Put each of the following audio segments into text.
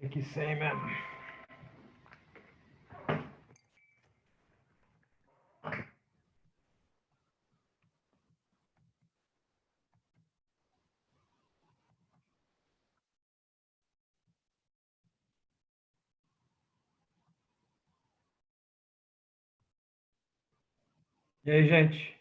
Tem que ser mesmo. E aí, gente?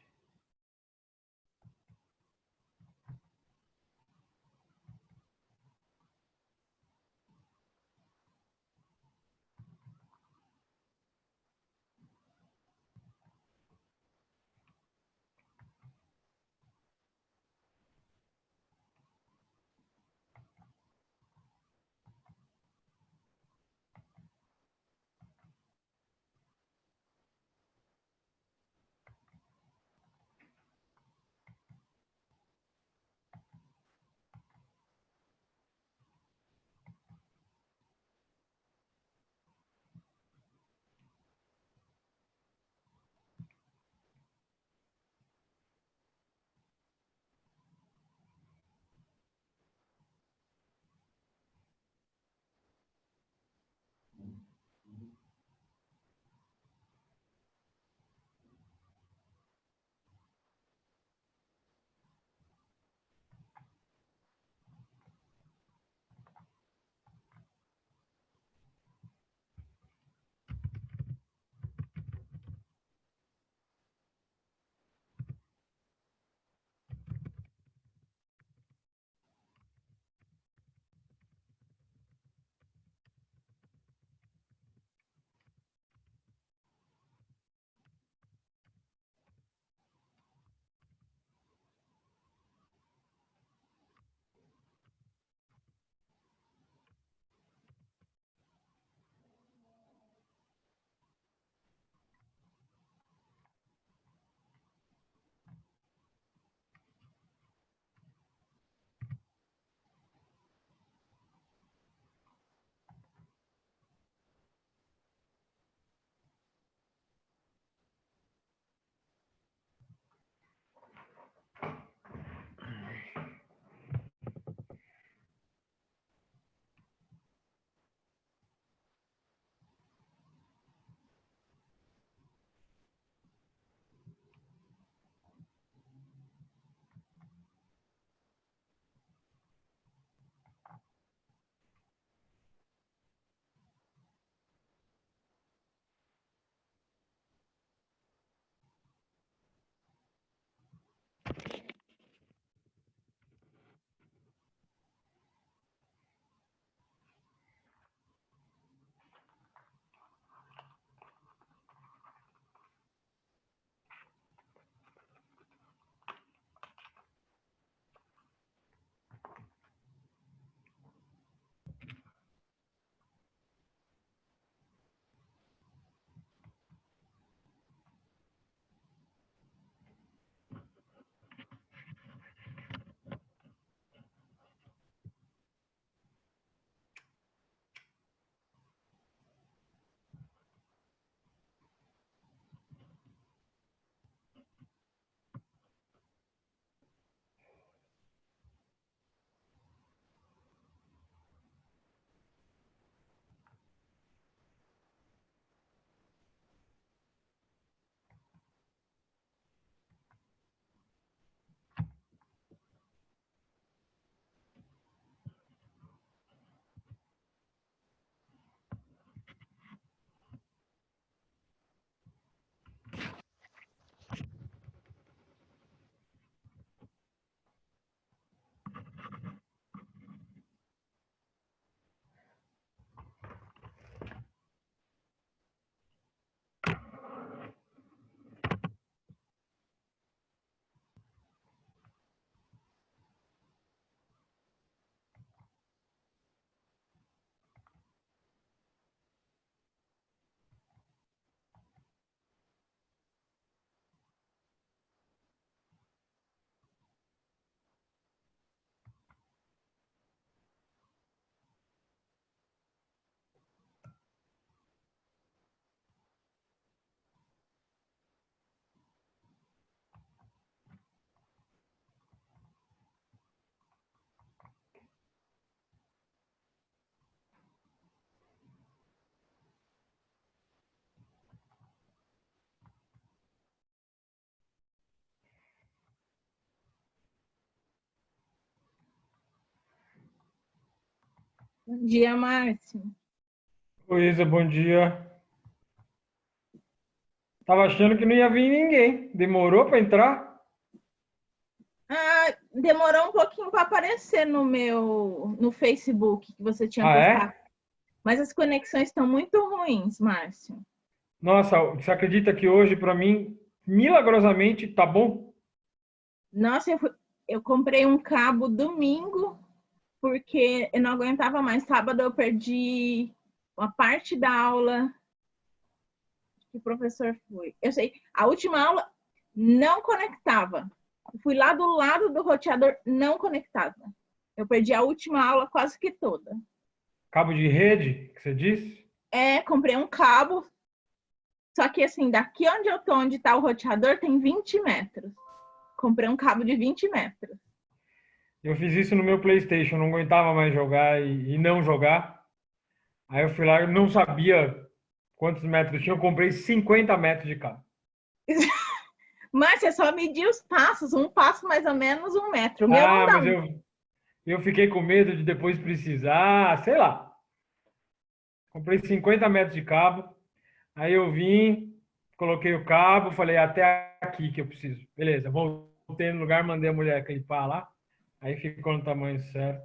Bom dia, Márcio. Oi, Isa, bom dia. Tava achando que não ia vir ninguém. Demorou para entrar? Demorou um pouquinho para aparecer no Facebook que você tinha Ah, postado, é? mas as conexões estão muito ruins, Márcio. Nossa, você acredita que hoje, para mim, milagrosamente, tá bom? Nossa, eu comprei um cabo domingo porque eu não aguentava mais. Sábado eu perdi uma parte da aula que o professor foi. Eu sei, a última aula não conectava. Fui lá do lado do roteador, não conectava. Eu perdi a última aula quase que toda. Cabo de rede, que você disse? Comprei um cabo, só que assim, daqui onde eu tô, onde tá o roteador, tem 20 metros. Comprei um cabo de 20 metros. Eu fiz isso no meu PlayStation, não aguentava mais jogar e não jogar. Aí eu fui lá, eu não sabia quantos metros tinha, eu comprei 50 metros de cabo. Mas você só medir os passos, um passo mais ou menos 1 metro. O meu não Ah, dá mas eu fiquei com medo de depois precisar, sei lá. Comprei 50 metros de cabo. Aí eu vim, coloquei o cabo, falei até aqui que eu preciso. Beleza, voltei no lugar, mandei a mulher clipar lá. Aí ficou no tamanho certo.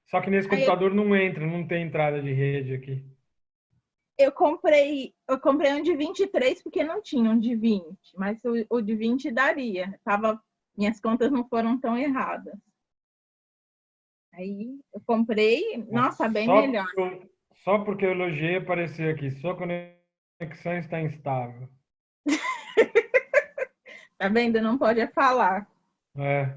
Só que nesse Aí computador não entra, não tem entrada de rede aqui. eu comprei um de 23 porque não tinha um de 20, mas o de 20 daria. Minhas contas não foram tão erradas. Aí eu comprei, Nossa, nossa, bem melhor. só porque eu elogiei apareceu aqui. Sua conexão está instável. Tá vendo? Não pode falar. É,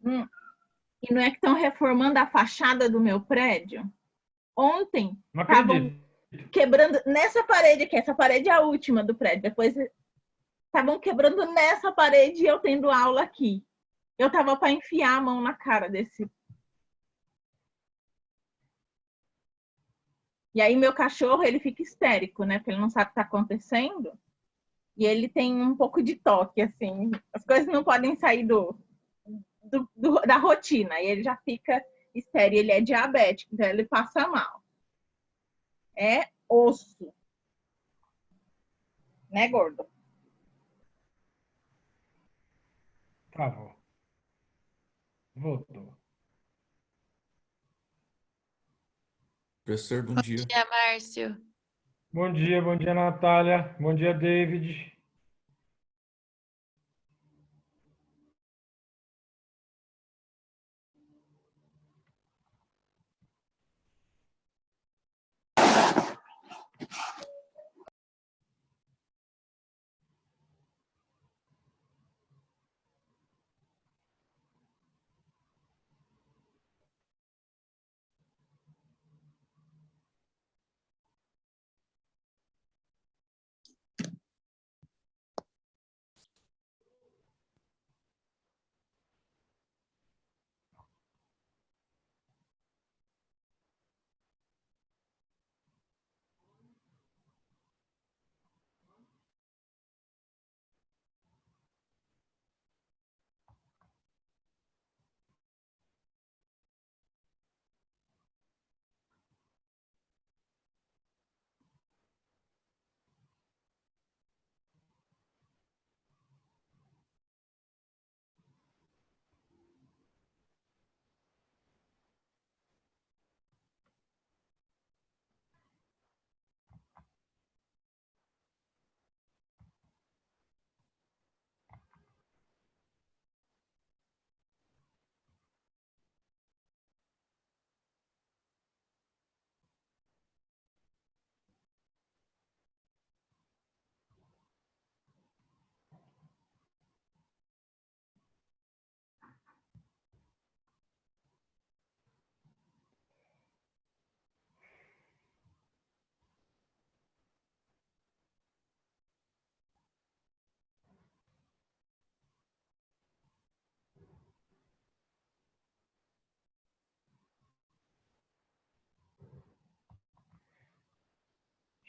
Hum, E não é que estão reformando a fachada do meu prédio? Ontem não estavam acredito. quebrando nessa parede aqui, essa parede é a última do prédio. Depois estavam quebrando nessa parede e eu tendo aula aqui. Eu tava para enfiar a mão na cara desse. E aí meu cachorro, ele fica histérico, né? Porque ele não sabe o que tá acontecendo. E ele tem um pouco de toque, assim. As coisas não podem sair da rotina. E ele já fica estéreo. Ele é diabético, então ele passa mal. É osso, né, gordo? Travou. Voltou. Professor, bom Bom dia. dia, Márcio. Bom dia, Natália. Bom dia, David.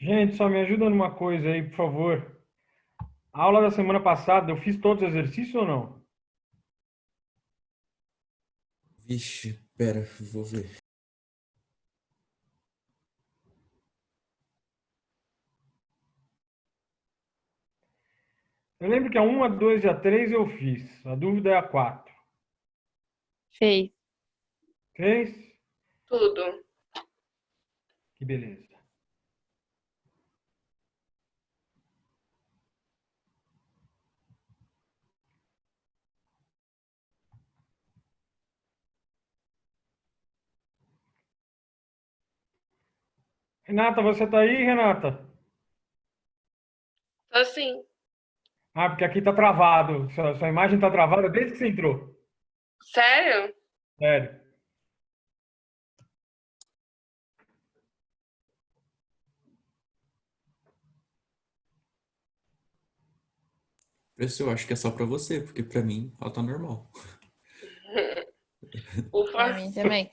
Gente, só me ajuda numa coisa aí, por favor. A aula da semana passada, eu fiz todos os exercícios ou não? Vixe, pera, vou ver. Eu lembro que a 1, a 2 e a 3 eu fiz. A dúvida é a 4. Fez. Fez? Tudo. Que beleza. Renata, você tá aí, Renata? Então, assim, Ah, porque aqui tá travado. Sua imagem tá travada desde que você entrou. sério? Sério. Esse eu acho que é só pra você, porque pra mim ela tá normal. Pra Ufa. mim também.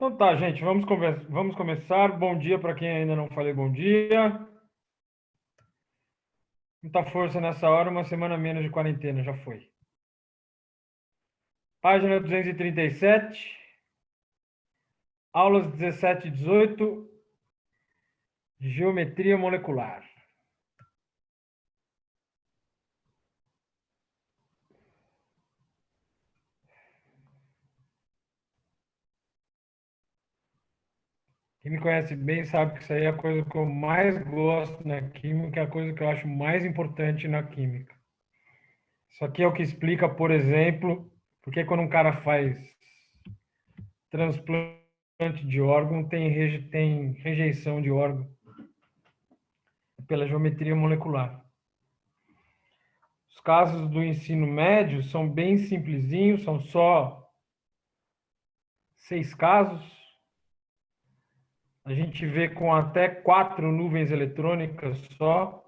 Então tá, gente, vamos começar. Bom dia para quem ainda não falei bom dia. Muita força nessa hora, uma semana menos de quarentena, já foi. Página 237, aulas 17 e 18, geometria molecular. Quem me conhece bem sabe que isso aí é a coisa que eu mais gosto na química, é a coisa que eu acho mais importante na química. Isso aqui é o que explica, por exemplo, porque quando um cara faz transplante de órgão, tem rejeição de órgão pela geometria molecular. Os casos do ensino médio são bem simplesinhos, são só 6 casos. A gente vê com até 4 nuvens eletrônicas só.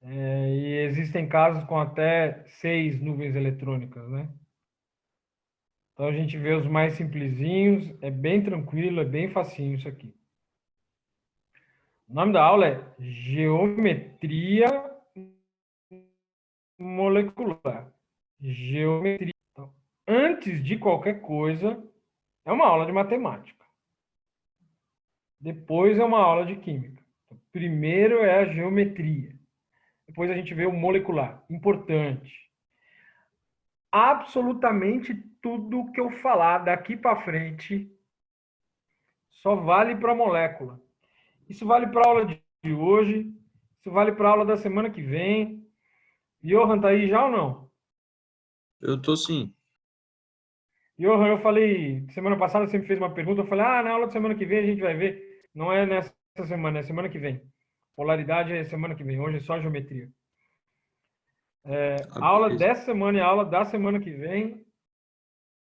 E existem casos com até 6 nuvens eletrônicas, né? Então a gente vê os mais simplesinhos, é bem tranquilo, é bem facinho isso aqui. O nome da aula é Geometria Molecular. Geometria. Então, antes de qualquer coisa, é uma aula de matemática. Depois é uma aula de química. Então, primeiro é a geometria. Depois a gente vê o molecular. Importante. Absolutamente tudo que eu falar daqui para frente só vale para molécula. Isso vale para a aula de hoje, isso vale para a aula da semana que vem. Johan, tá aí já ou não? Eu tô sim. Johan, eu falei, semana passada você me fez uma pergunta, eu falei, na aula da semana que vem a gente vai ver. Não é nessa semana, é semana que vem. Polaridade é semana que vem, hoje é só geometria. A aula Beleza. dessa semana e a aula da semana que vem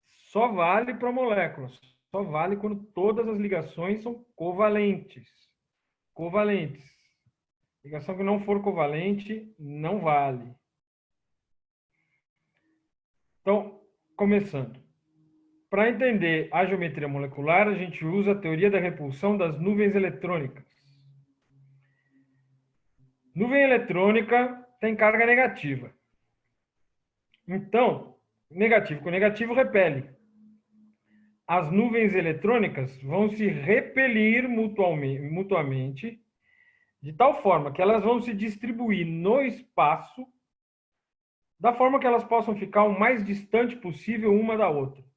só vale para moléculas. Só vale quando todas as ligações são covalentes. Covalentes. Ligação que não for covalente, não vale. Então, começando. Para entender a geometria molecular, a gente usa a teoria da repulsão das nuvens eletrônicas. Nuvem eletrônica tem carga negativa. Então, negativo com negativo repele. As nuvens eletrônicas vão se repelir mutuamente, de tal forma que elas vão se distribuir no espaço, da forma que elas possam ficar o mais distante possível uma da outra.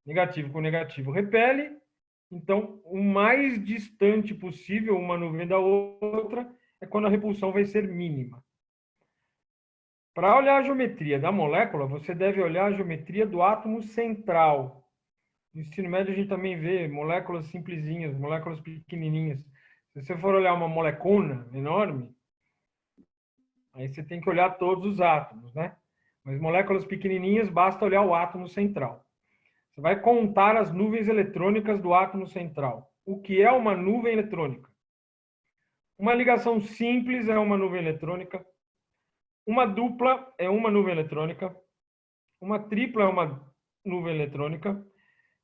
Negativo com negativo repele, então o mais distante possível uma nuvem da outra é quando a repulsão vai ser mínima. Para olhar a geometria da molécula, você deve olhar a geometria do átomo central. No ensino médio, a gente também vê moléculas simplesinhas, moléculas pequenininhas. Se você for olhar uma molecona enorme, aí você tem que olhar todos os átomos, né? Mas moléculas pequenininhas, basta olhar o átomo central. Você vai contar as nuvens eletrônicas do átomo central. O que é uma nuvem eletrônica? Uma ligação simples é uma nuvem eletrônica. Uma dupla é uma nuvem eletrônica. Uma tripla é uma nuvem eletrônica.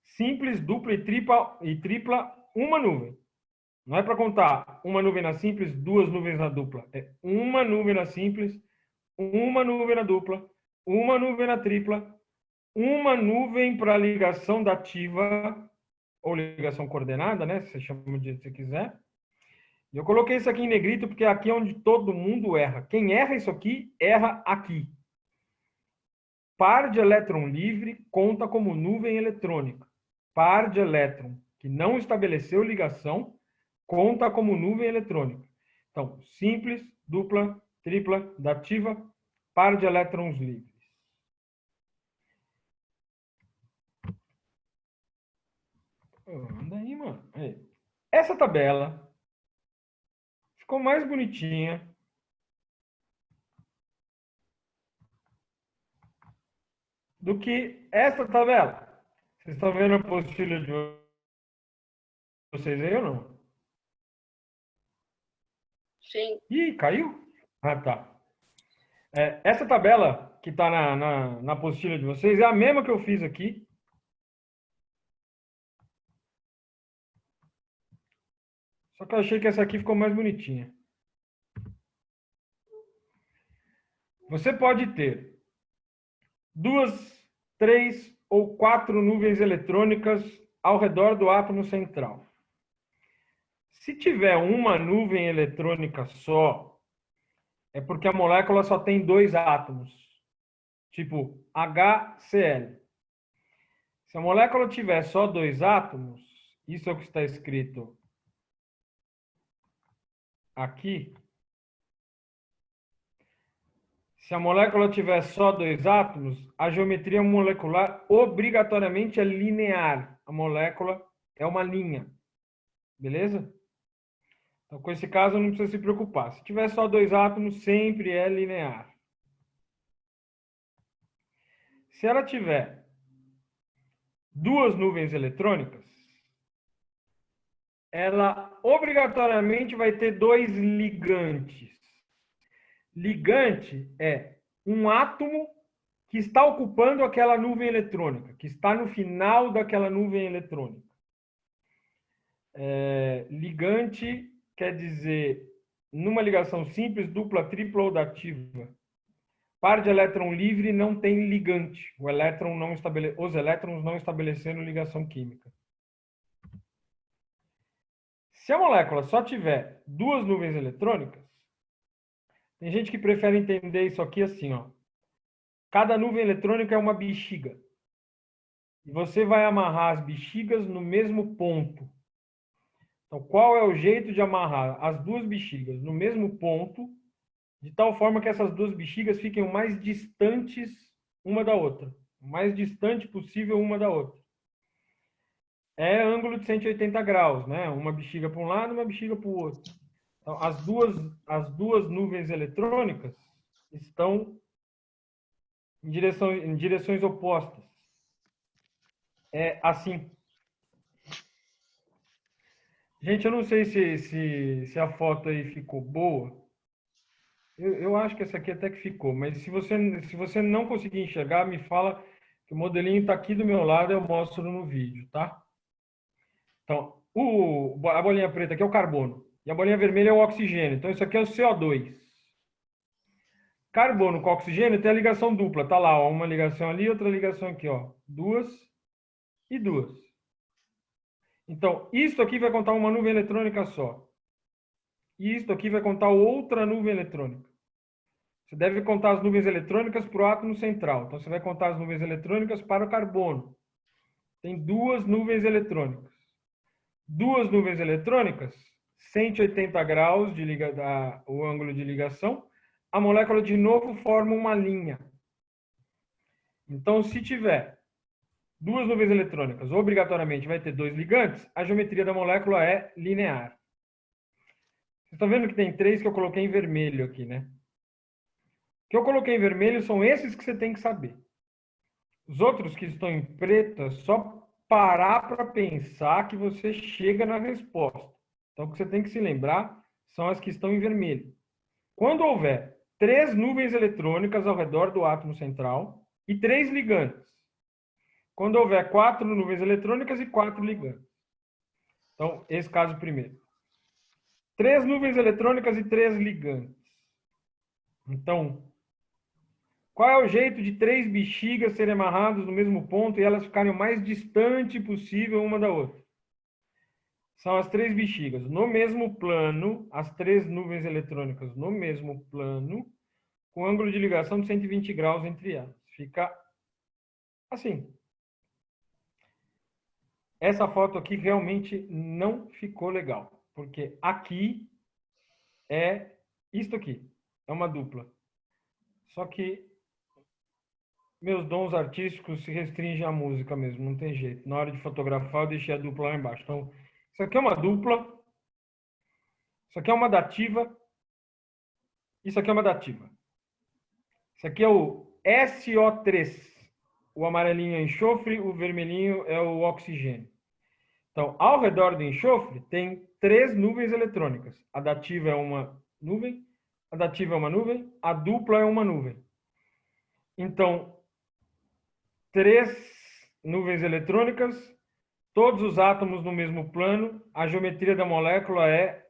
Simples, dupla e tripla, uma nuvem. Não é para contar uma nuvem na simples, duas nuvens na dupla. É uma nuvem na simples, uma nuvem na dupla, uma nuvem na tripla, uma nuvem para ligação dativa ou ligação coordenada, né? Você chama do jeito que você quiser. Eu coloquei isso aqui em negrito porque aqui é onde todo mundo erra. Quem erra isso aqui, erra aqui. Par de elétron livre conta como nuvem eletrônica. Par de elétron que não estabeleceu ligação conta como nuvem eletrônica. Então, simples, dupla, tripla, dativa, par de elétrons livres. Anda aí, mano. Aí. Essa tabela ficou mais bonitinha do que essa tabela. Vocês estão vendo a apostila de vocês aí ou não? Sim. Ih, caiu? Ah, tá. Essa tabela que está na apostila de vocês é a mesma que eu fiz aqui. Só que eu achei que essa aqui ficou mais bonitinha. Você pode ter 2, 3 ou 4 nuvens eletrônicas ao redor do átomo central. Se tiver uma nuvem eletrônica só, é porque a molécula só tem 2 átomos, tipo HCl. Se a molécula tiver só 2 átomos, isso é o que está escrito aqui. Se a molécula tiver só 2 átomos, a geometria molecular obrigatoriamente é linear. A molécula é uma linha. Beleza? Então, com esse caso, não precisa se preocupar. Se tiver só 2 átomos, sempre é linear. Se ela tiver 2 nuvens eletrônicas, ela obrigatoriamente vai ter 2 ligantes. Ligante é um átomo que está ocupando aquela nuvem eletrônica, que está no final daquela nuvem eletrônica. Ligante quer dizer, numa ligação simples, dupla, tripla ou dativa. Par de elétron livre não tem ligante. Os elétrons não estabelecendo ligação química. Se a molécula só tiver 2 nuvens eletrônicas, tem gente que prefere entender isso aqui assim, ó. Cada nuvem eletrônica é uma bexiga. E você vai amarrar as bexigas no mesmo ponto. Então, qual é o jeito de amarrar as 2 bexigas no mesmo ponto, de tal forma que essas 2 bexigas fiquem o mais distantes uma da outra? O mais distante possível uma da outra. É ângulo de 180 graus, né? Uma bexiga para um lado, uma bexiga para o outro. Então, as duas nuvens eletrônicas estão em direções opostas. É assim. Gente, eu não sei se a foto aí ficou boa. Eu acho que essa aqui até que ficou, mas se você não conseguir enxergar, me fala que o modelinho está aqui do meu lado, eu mostro no vídeo, tá? Então, a bolinha preta aqui é o carbono. E a bolinha vermelha é o oxigênio. Então, isso aqui é o CO2. Carbono com oxigênio tem a ligação dupla. Tá lá, ó, uma ligação ali, outra ligação aqui, ó. 2 e 2. Então, isso aqui vai contar uma nuvem eletrônica só. E isso aqui vai contar outra nuvem eletrônica. Você deve contar as nuvens eletrônicas para o átomo central. Então, você vai contar as nuvens eletrônicas para o carbono. Tem 2 nuvens eletrônicas. 2 nuvens eletrônicas, 180 graus o ângulo de ligação, a molécula de novo forma uma linha. Então, se tiver duas nuvens eletrônicas, obrigatoriamente vai ter dois ligantes, a geometria da molécula é linear. Vocês estão vendo que tem três que eu coloquei em vermelho aqui, né? O que eu coloquei em vermelho são esses que você tem que saber. Os outros que estão em preto é só parar para pensar que você chega na resposta. Então, o que você tem que se lembrar são as que estão em vermelho. Quando houver três nuvens eletrônicas ao redor do átomo central e três ligantes. Quando houver quatro nuvens eletrônicas e quatro ligantes. Então, esse caso primeiro. Três nuvens eletrônicas e três ligantes. Então, qual é o jeito de três bexigas serem amarradas no mesmo ponto e elas ficarem o mais distante possível uma da outra? São as três bexigas no mesmo plano, as três nuvens eletrônicas no mesmo plano, com ângulo de ligação de 120 graus entre elas. Fica assim. Essa foto aqui realmente não ficou legal, porque aqui é isto aqui, é uma dupla. Só que meus dons artísticos se restringem à música mesmo, não tem jeito. Na hora de fotografar, eu deixei a dupla lá embaixo. Então, isso aqui é uma dupla, isso aqui é uma dativa, isso aqui é uma dativa. Isso aqui é o SO3. O amarelinho é enxofre, o vermelhinho é o oxigênio. Então, ao redor do enxofre, tem três nuvens eletrônicas. A dativa é uma nuvem, a dativa é uma nuvem, a dupla é uma nuvem. Então, três nuvens eletrônicas, todos os átomos no mesmo plano, a geometria da molécula é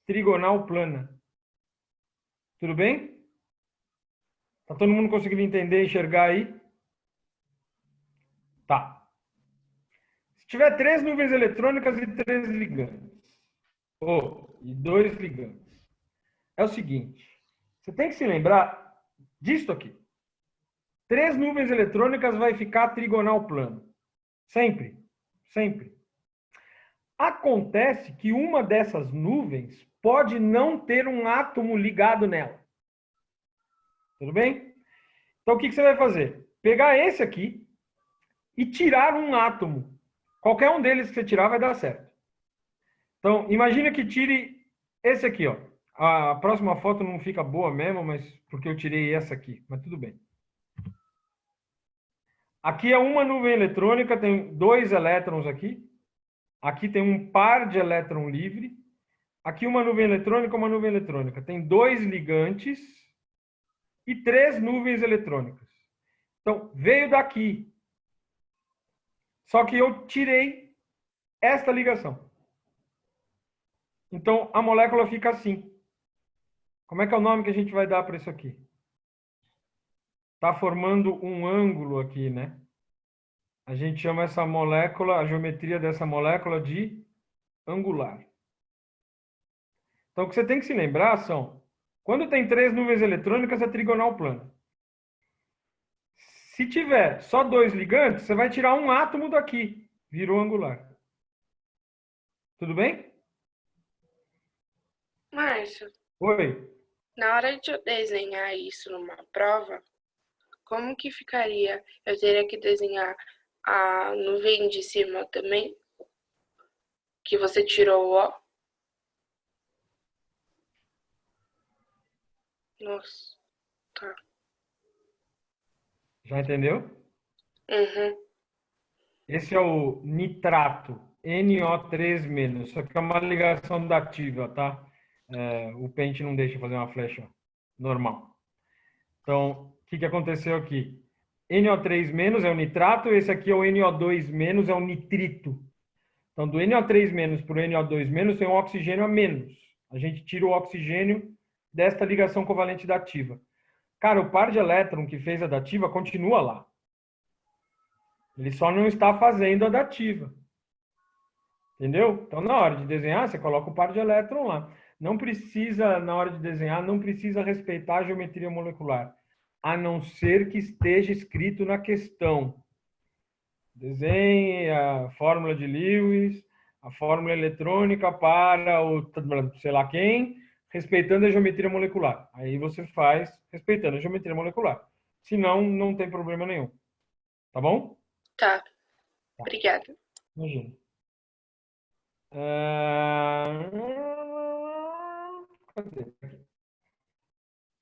trigonal plana. Tudo bem? Tá todo mundo conseguindo entender e enxergar aí? Tá. Se tiver três nuvens eletrônicas e três ligantes, e dois ligantes, é o seguinte, você tem que se lembrar disto aqui. Três nuvens eletrônicas vai ficar trigonal plano. Sempre. Sempre. Acontece que uma dessas nuvens pode não ter um átomo ligado nela. Tudo bem? Então, o que você vai fazer? Pegar esse aqui e tirar um átomo. Qualquer um deles que você tirar vai dar certo. Então, imagina que tire esse aqui, ó. A próxima foto não fica boa mesmo, mas porque eu tirei essa aqui, mas tudo bem. Aqui é uma nuvem eletrônica, tem dois elétrons aqui. Aqui tem um par de elétron livre. Aqui uma nuvem eletrônica, uma nuvem eletrônica. Tem dois ligantes e três nuvens eletrônicas. Então, veio daqui. Só que eu tirei esta ligação. Então, a molécula fica assim. Como é que é o nome que a gente vai dar para isso aqui? Está formando um ângulo aqui, né? A gente chama essa molécula, a geometria dessa molécula de angular. Então, o que você tem que se lembrar são, quando tem três nuvens eletrônicas, é trigonal plano. Se tiver só dois ligantes, você vai tirar um átomo daqui. Virou angular. Tudo bem? Márcio, Oi. na hora de eu desenhar isso numa prova, como que ficaria? Eu teria que desenhar a nuvem de cima também? Que você tirou o O? Nossa, tá. Já entendeu? Uhum. Esse é o nitrato, NO3-. Isso aqui é uma ligação dativa, tá? O pente não deixa fazer uma flecha normal. Então, o que aconteceu aqui? NO3- é o nitrato, esse aqui é o NO2-, é o nitrito. Então, do NO3- para o NO2- tem um oxigênio a menos. A gente tira o oxigênio desta ligação covalente dativa. Cara, o par de elétron que fez a dativa continua lá. Ele só não está fazendo a dativa. Entendeu? Então, na hora de desenhar, você coloca o par de elétron lá. Não precisa, na hora de desenhar, não precisa respeitar a geometria molecular. A não ser que esteja escrito na questão. Desenhe a fórmula de Lewis, a fórmula eletrônica para o sei lá quem, respeitando a geometria molecular. Aí você faz respeitando a geometria molecular. Senão, não tem problema nenhum. Tá bom? Tá. Obrigada. Imagina. Cadê?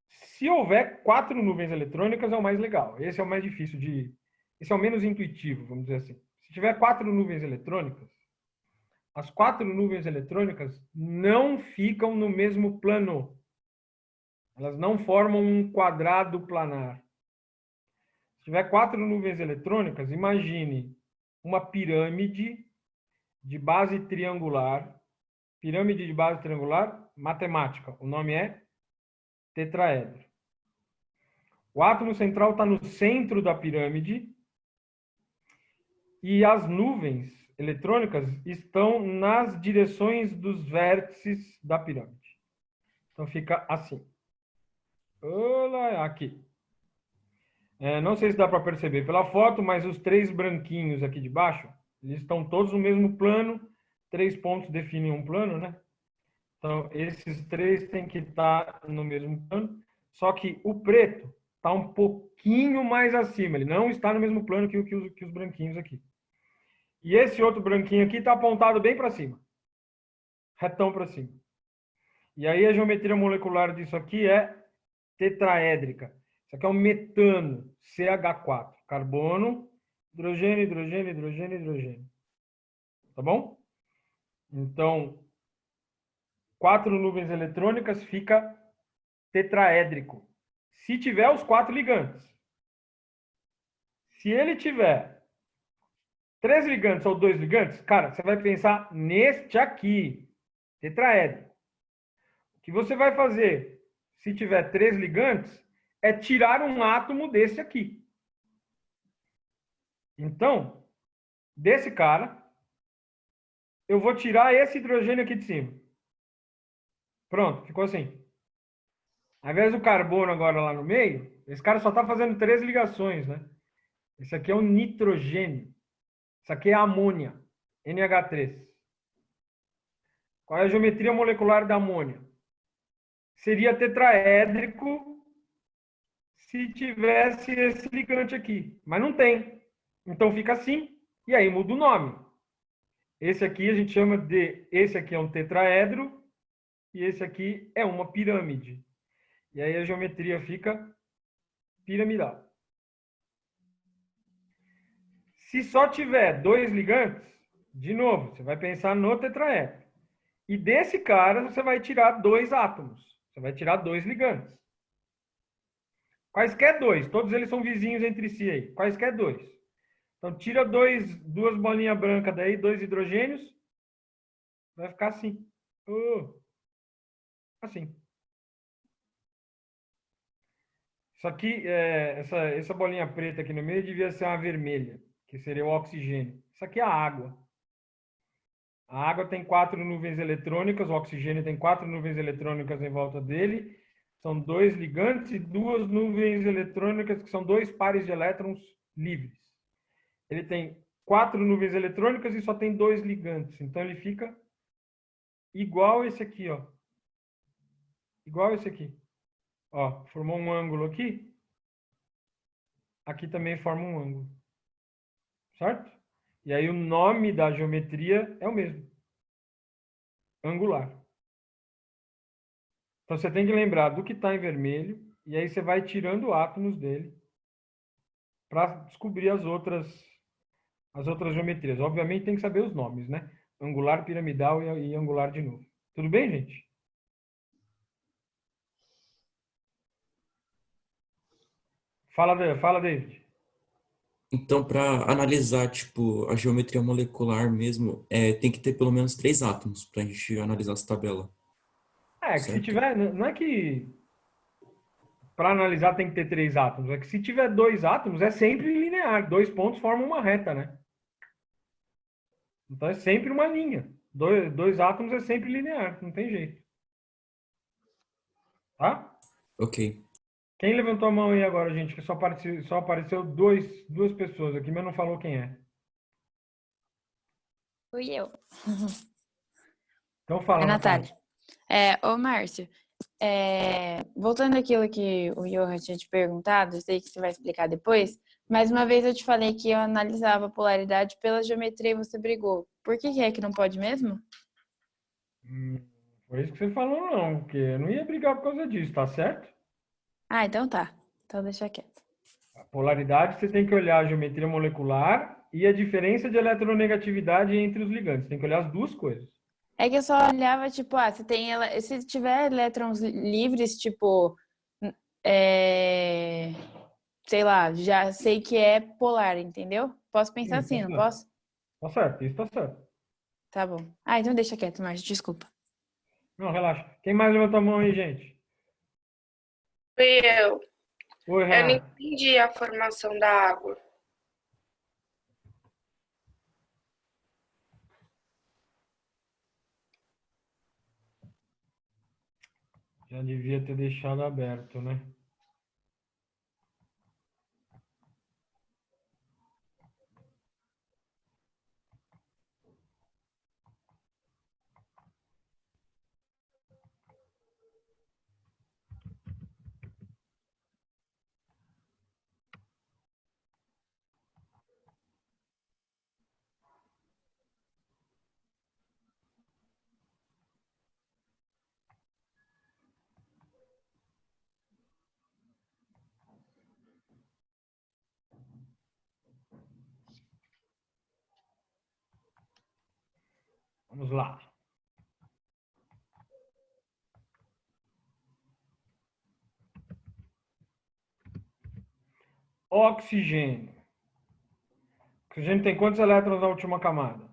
Se houver 4 nuvens eletrônicas, é o mais legal. Esse é o mais difícil de... Esse é o menos intuitivo, vamos dizer assim. Se tiver 4 nuvens eletrônicas, as 4 nuvens eletrônicas não ficam no mesmo plano. Elas não formam um quadrado planar. Se tiver 4 nuvens eletrônicas, imagine uma pirâmide de base triangular. Pirâmide de base triangular, matemática. O nome é tetraedro. O átomo central está no centro da pirâmide e as nuvens eletrônicas estão nas direções dos vértices da pirâmide. Então fica assim. Olha aqui. Não sei se dá para perceber pela foto, mas os 3 branquinhos aqui de baixo, eles estão todos no mesmo plano. 3 pontos definem um plano, né? Então, esses 3 têm que estar no mesmo plano. Só que o preto está um pouquinho mais acima. Ele não está no mesmo plano que os branquinhos aqui. E esse outro branquinho aqui está apontado bem para cima. Retão para cima. E aí a geometria molecular disso aqui é tetraédrica. Isso aqui é um metano, CH4. Carbono, hidrogênio, hidrogênio, hidrogênio, hidrogênio. Tá bom? Então, 4 nuvens eletrônicas fica tetraédrico. Se tiver os 4 ligantes. Se ele tiver 3 ligantes ou 2 ligantes, cara, você vai pensar neste aqui, tetraédrico. O que você vai fazer, se tiver 3 ligantes, é tirar um átomo desse aqui. Então, desse cara, eu vou tirar esse hidrogênio aqui de cima. Pronto, ficou assim. Ao invés do carbono agora lá no meio, esse cara só está fazendo 3 ligações, né? Esse aqui é o nitrogênio. Isso aqui é a amônia, NH3. Qual é a geometria molecular da amônia? Seria tetraédrico se tivesse esse ligante aqui, mas não tem. Então fica assim, e aí muda o nome. Esse aqui a gente chama de... Esse aqui é um tetraedro, e esse aqui é uma pirâmide. E aí a geometria fica piramidal. Se só tiver 2 ligantes, de novo, você vai pensar no tetraedro. E desse cara você vai tirar 2 átomos. Você vai tirar 2 ligantes. Quaisquer 2, todos eles são vizinhos entre si aí. Quaisquer 2. Então tira 2 bolinhas brancas daí, 2 hidrogênios. Vai ficar assim. Assim. Isso aqui, essa bolinha preta aqui no meio devia ser uma vermelha, que seria o oxigênio. Isso aqui é a água. A água tem 4 nuvens eletrônicas, o oxigênio tem 4 nuvens eletrônicas em volta dele. São 2 ligantes e 2 nuvens eletrônicas, que são 2 pares de elétrons livres. Ele tem 4 nuvens eletrônicas e só tem 2 ligantes. Então ele fica igual esse aqui, ó. Igual esse aqui. Ó, formou um ângulo aqui. Aqui também forma um ângulo. Certo? E aí o nome da geometria é o mesmo. Angular. Então você tem que lembrar do que está em vermelho. E aí você vai tirando átomos dele para descobrir as outras geometrias. Obviamente tem que saber os nomes, né? Angular, piramidal e angular de novo. Tudo bem, gente? Fala, David. Então, para analisar, tipo, a geometria molecular mesmo, tem que ter pelo menos 3 átomos para a gente analisar essa tabela. Que se Certo? tiver... Não é que para analisar tem que ter 3 átomos. É que se tiver 2 átomos, é sempre linear. 2 pontos formam uma reta, né? Então é sempre uma linha. 2 átomos é sempre linear. Não tem jeito. Tá? Ok. Quem levantou a mão aí agora, gente? Que só apareceu 2 pessoas aqui, mas não falou quem é. Fui eu. Então fala, É Natália. Ô Márcio, voltando àquilo que o Johan tinha te perguntado, eu sei que você vai explicar depois, mas uma vez eu te falei que eu analisava a polaridade pela geometria e você brigou. Por que é que não pode mesmo? Foi isso que você falou, não, porque eu não ia brigar por causa disso, tá certo? Ah, então tá. Então deixa quieto. A polaridade, você tem que olhar a geometria molecular e a diferença de eletronegatividade entre os ligantes. Tem que olhar as duas coisas. É que eu só olhava, tipo, se tiver elétrons livres, tipo, é, sei lá, já sei que é polar, entendeu? Posso pensar Sim, tá assim, não certo. posso? Tá certo, isso tá certo. Tá bom. Ah, então deixa quieto, Márcio, desculpa. Não, relaxa. Quem mais levantou a mão aí, gente? Fui eu. Oi, Eu não Renato. entendi a formação da água. Já devia ter deixado aberto, né? Vamos lá. Oxigênio. Oxigênio tem quantos elétrons na última camada?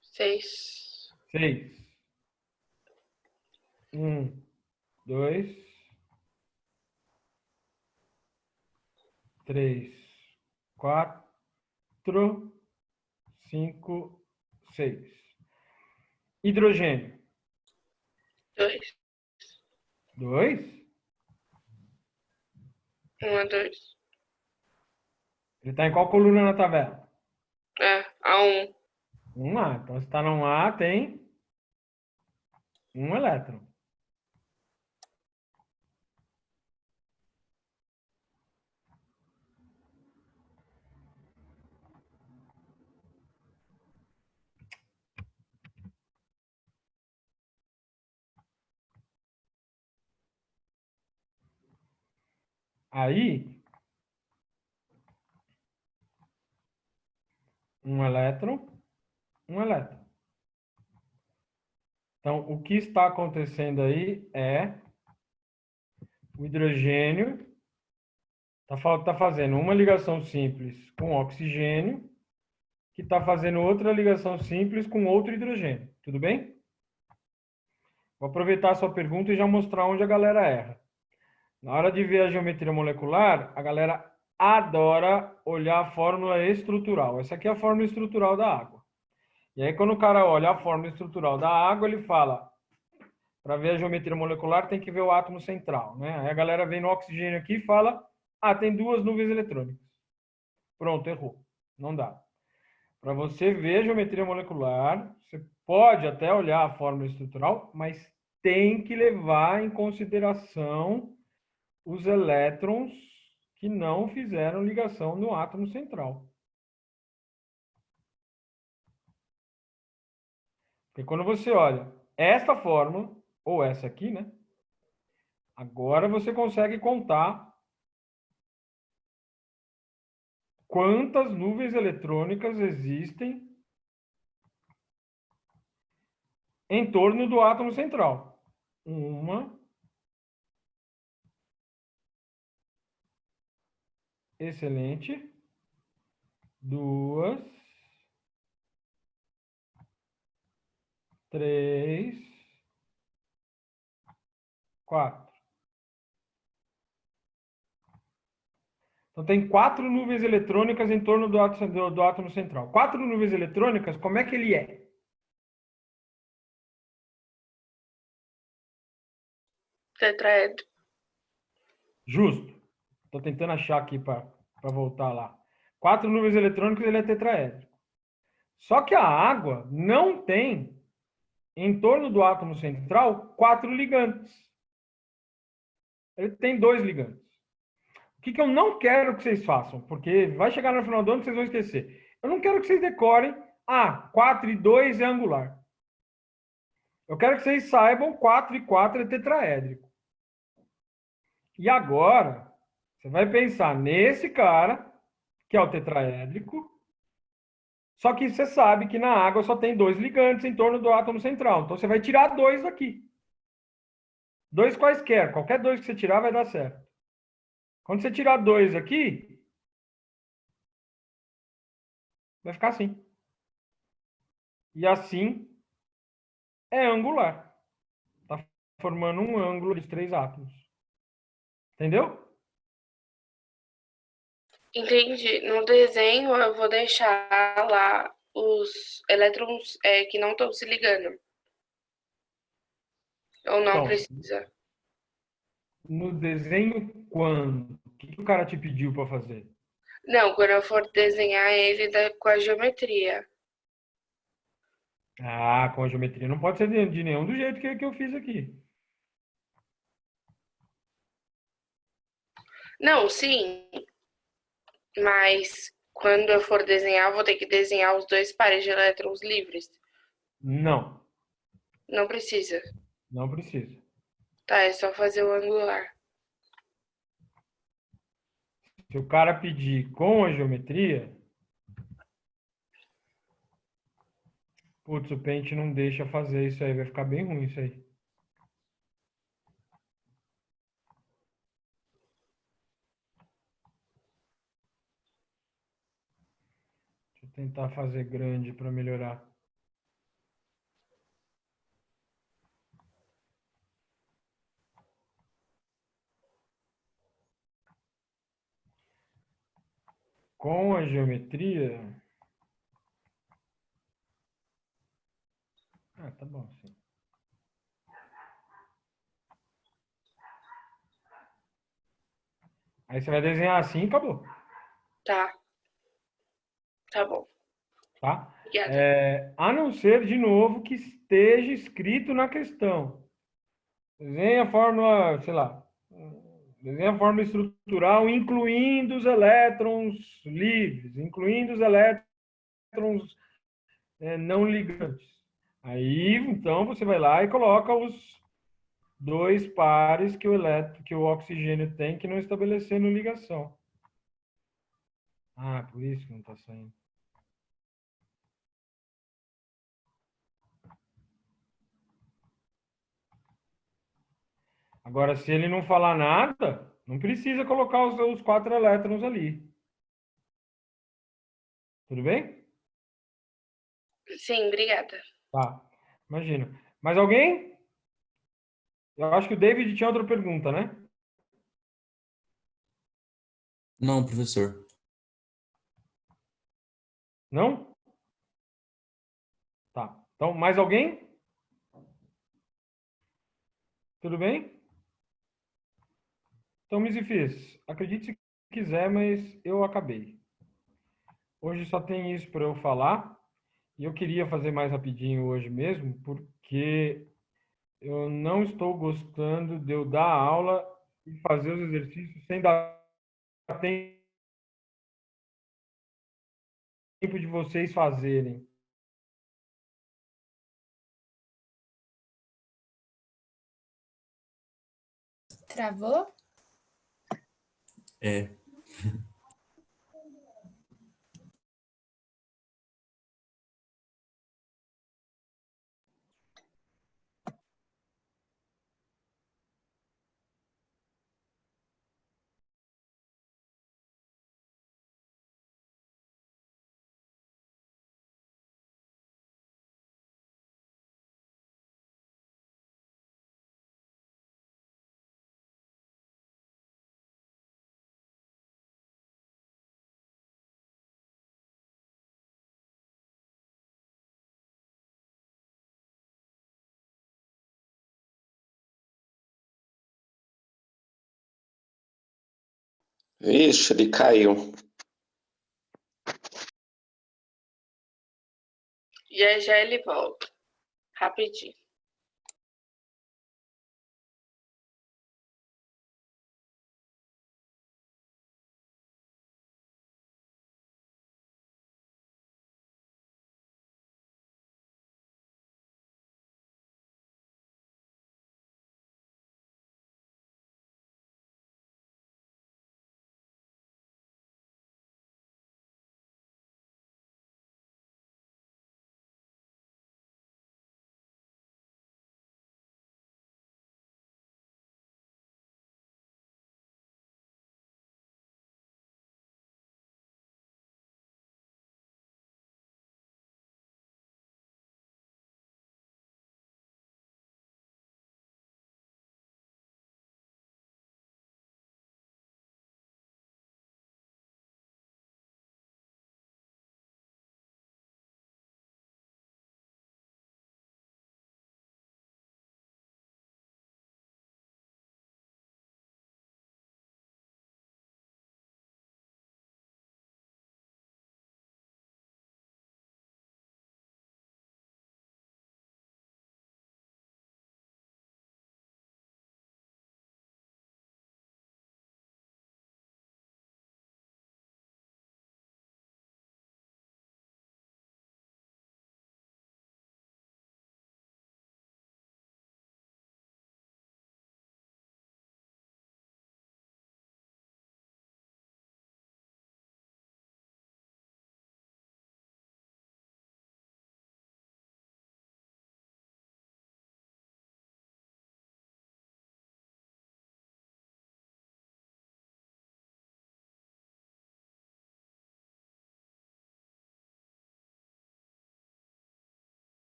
6. 6. 1, 2, 3, 4, 5, 6. Hidrogênio. 2. 2. 1 a 2. Ele está em qual coluna na tabela? A 1. 1A. Então, se está no A, tem um elétron. Aí, um elétron, um elétron. Então, o que está acontecendo aí é o hidrogênio está fazendo uma ligação simples com oxigênio, que está fazendo outra ligação simples com outro hidrogênio. Tudo bem? Vou aproveitar a sua pergunta e já mostrar onde a galera erra. Na hora de ver a geometria molecular, a galera adora olhar a fórmula estrutural. Essa aqui é a fórmula estrutural da água. E aí, quando o cara olha a fórmula estrutural da água, ele fala, para ver a geometria molecular, tem que ver o átomo central, né? Aí a galera vem no oxigênio aqui e fala, tem duas nuvens eletrônicas. Pronto, errou. Não dá. Para você ver a geometria molecular, você pode até olhar a fórmula estrutural, mas tem que levar em consideração os elétrons que não fizeram ligação no átomo central. Porque quando você olha esta fórmula, ou essa aqui, né? Agora você consegue contar quantas nuvens eletrônicas existem em torno do átomo central. Uma, excelente. Duas, três, quatro. Então, tem 4 nuvens eletrônicas em torno do átomo central. 4 nuvens eletrônicas, como é que ele é? Tetraedro. Justo. Estou tentando achar aqui para voltar lá. 4 nuvens eletrônicas, ele é tetraédrico. Só que a água não tem em torno do átomo central 4 ligantes. Ele tem 2 ligantes. O que eu não quero que vocês façam? Porque vai chegar no final do ano e vocês vão esquecer. Eu não quero que vocês decorem, 4 e 2 é angular. Eu quero que vocês saibam 4 e 4 é tetraédrico. E agora, você vai pensar nesse cara, que é o tetraédrico, só que você sabe que na água só tem 2 ligantes em torno do átomo central. Então você vai tirar 2 daqui. 2 quaisquer. Qualquer 2 que você tirar vai dar certo. Quando você tirar 2 aqui, vai ficar assim. E assim é angular. Está formando um ângulo de 3 átomos. Entendeu? Entendi. No desenho eu vou deixar lá os elétrons que não estão se ligando. Ou não Então, precisa? no desenho, quando? O que o cara te pediu para fazer? Não, quando eu for desenhar ele com a geometria. Com a geometria não pode ser de nenhum do jeito que eu fiz aqui. Não, sim. Mas quando eu for desenhar, eu vou ter que desenhar os 2 pares de elétrons livres. Não, Não precisa. não precisa. Tá, é só fazer o angular. Se o cara pedir com a geometria, putz, o Paint não deixa fazer isso aí, vai ficar bem ruim isso aí. Deixa eu tentar fazer grande para melhorar. Com a geometria... tá bom, sim. Aí você vai desenhar assim e acabou, Tá. Tá bom. tá? Obrigada. A não ser, de novo, que esteja escrito na questão. Desenha a fórmula, sei lá, desenha a fórmula estrutural incluindo os elétrons livres, incluindo os elétrons não ligantes. Aí, então, você vai lá e coloca os 2 pares que o oxigênio tem que não estabelecendo ligação. Por isso que não está saindo. Agora, se ele não falar nada, não precisa colocar os 4 elétrons ali. Tudo bem? Sim, obrigada. Tá. Imagina. Mais alguém? Eu acho que o David tinha outra pergunta, né? Não, professor. Não? Tá. Então, mais alguém? Tudo bem? Então, Misifis, acredite se quiser, mas eu acabei. Hoje só tem isso para eu falar. E eu queria fazer mais rapidinho hoje mesmo, porque eu não estou gostando de eu dar aula e fazer os exercícios sem dar tempo de vocês fazerem. Travou? É. Vixe, ele caiu. Já já ele volta. rapidinho.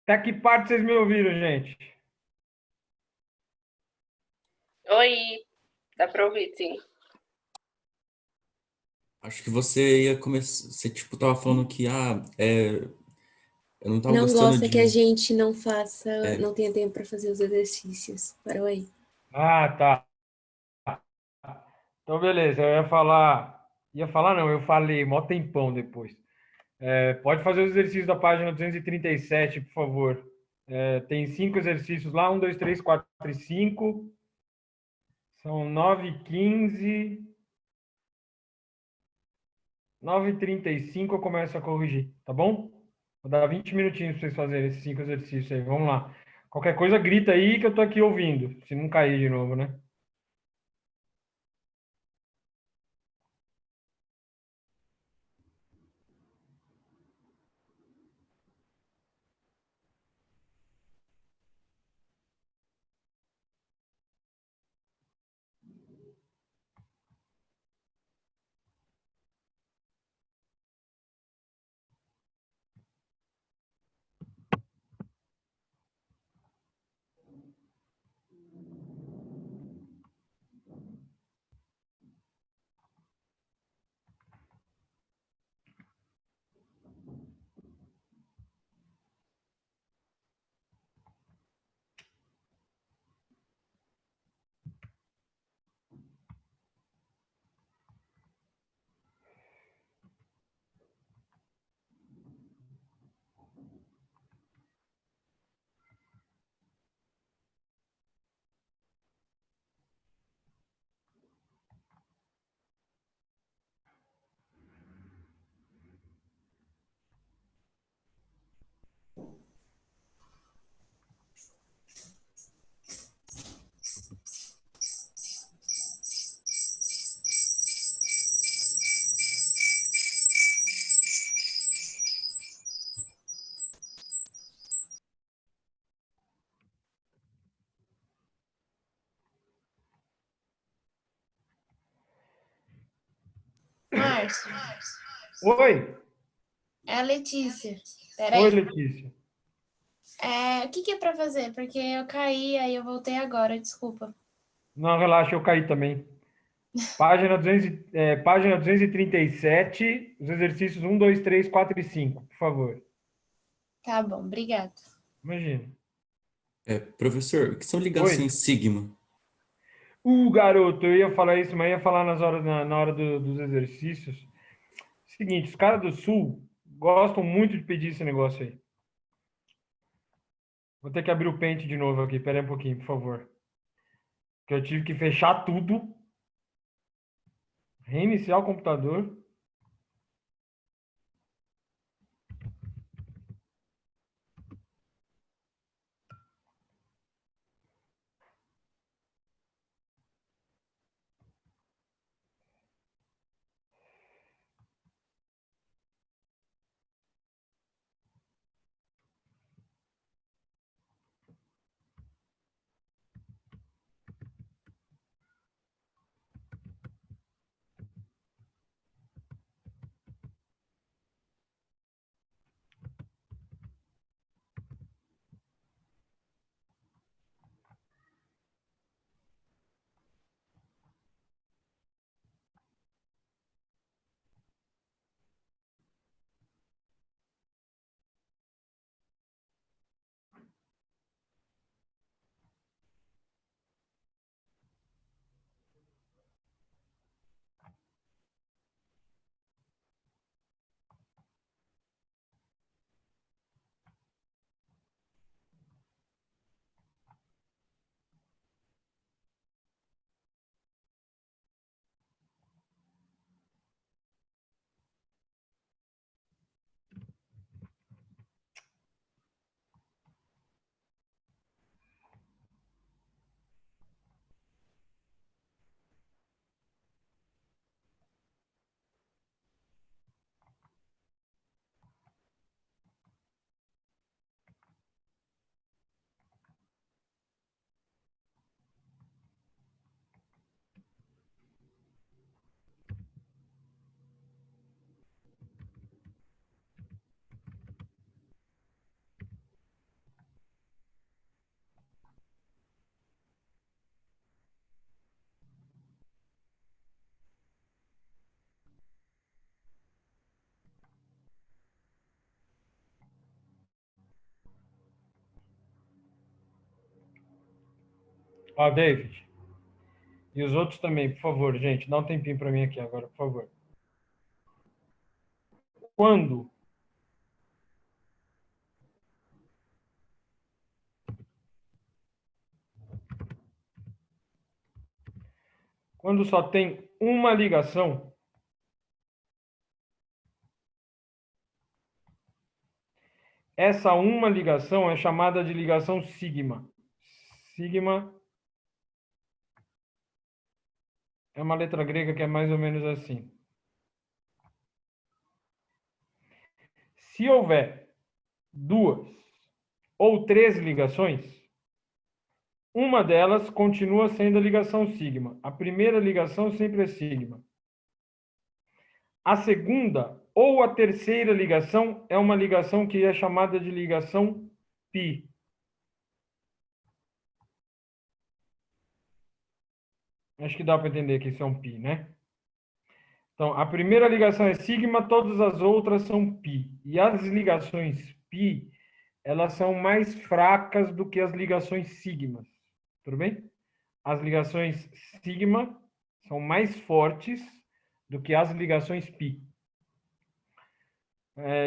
Até que parte vocês me ouviram, gente? Oi, dá pra ouvir, sim. Acho que você ia começar. Você, tipo, tava falando que, eu não tava Não gostando gosta que a de. gente não faça, É, não tenha tempo para fazer os exercícios. Parou aí. Ah, tá. Então, beleza. Eu ia falar. Ia falar, não, eu falei, mó tempão depois. Pode fazer os exercícios da página 237, por favor. Tem 5 exercícios lá: um, dois, três, quatro e 5. São 9h15. 9h35 eu começo a corrigir, tá bom? Vou dar 20 minutinhos para vocês fazerem esses 5 exercícios aí. Vamos lá. Qualquer coisa, grita aí que eu tô aqui ouvindo, se não cair de novo, né? Márcio. Oi, É a Letícia. oi, Peraí. Letícia. O que que é pra fazer? Porque eu caí, aí eu voltei agora, desculpa. Não, relaxa, eu caí também. Página 237, os exercícios 1, 2, 3, 4 e 5, por favor. Tá bom, obrigada. Imagina. Professor, o que são ligações Oi. sigma? Garoto, eu ia falar isso, mas ia falar na hora dos exercícios. Seguinte, os caras do Sul gostam muito de pedir esse negócio aí. Vou ter que abrir o Paint de novo aqui. Pera aí um pouquinho, por favor. Que eu tive que fechar tudo, reiniciar o computador. Ó, David. E os outros também, por favor, gente. Dá um tempinho para mim aqui agora, por favor. Quando só tem uma ligação, essa uma ligação é chamada de ligação sigma. Sigma é uma letra grega que é mais ou menos assim. Se houver duas ou três ligações, uma delas continua sendo a ligação sigma. A primeira ligação sempre é sigma. A segunda ou a terceira ligação é uma ligação que é chamada de ligação pi. Acho que dá para entender que isso é um pi, né? Então, a primeira ligação é sigma, todas as outras são pi. E as ligações pi, elas são mais fracas do que as ligações sigmas. Tudo bem? As ligações sigma são mais fortes do que as ligações pi.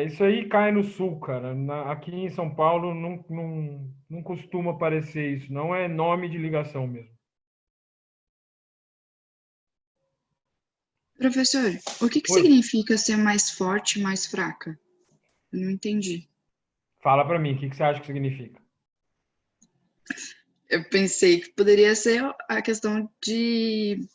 Isso aí cai no sul, cara. Aqui em São Paulo não costuma aparecer isso. Não é nome de ligação mesmo. Professor, o que Oi. significa ser mais forte e mais fraca? Eu não entendi. Fala para mim, o que você acha que significa? Eu pensei que poderia ser a questão de,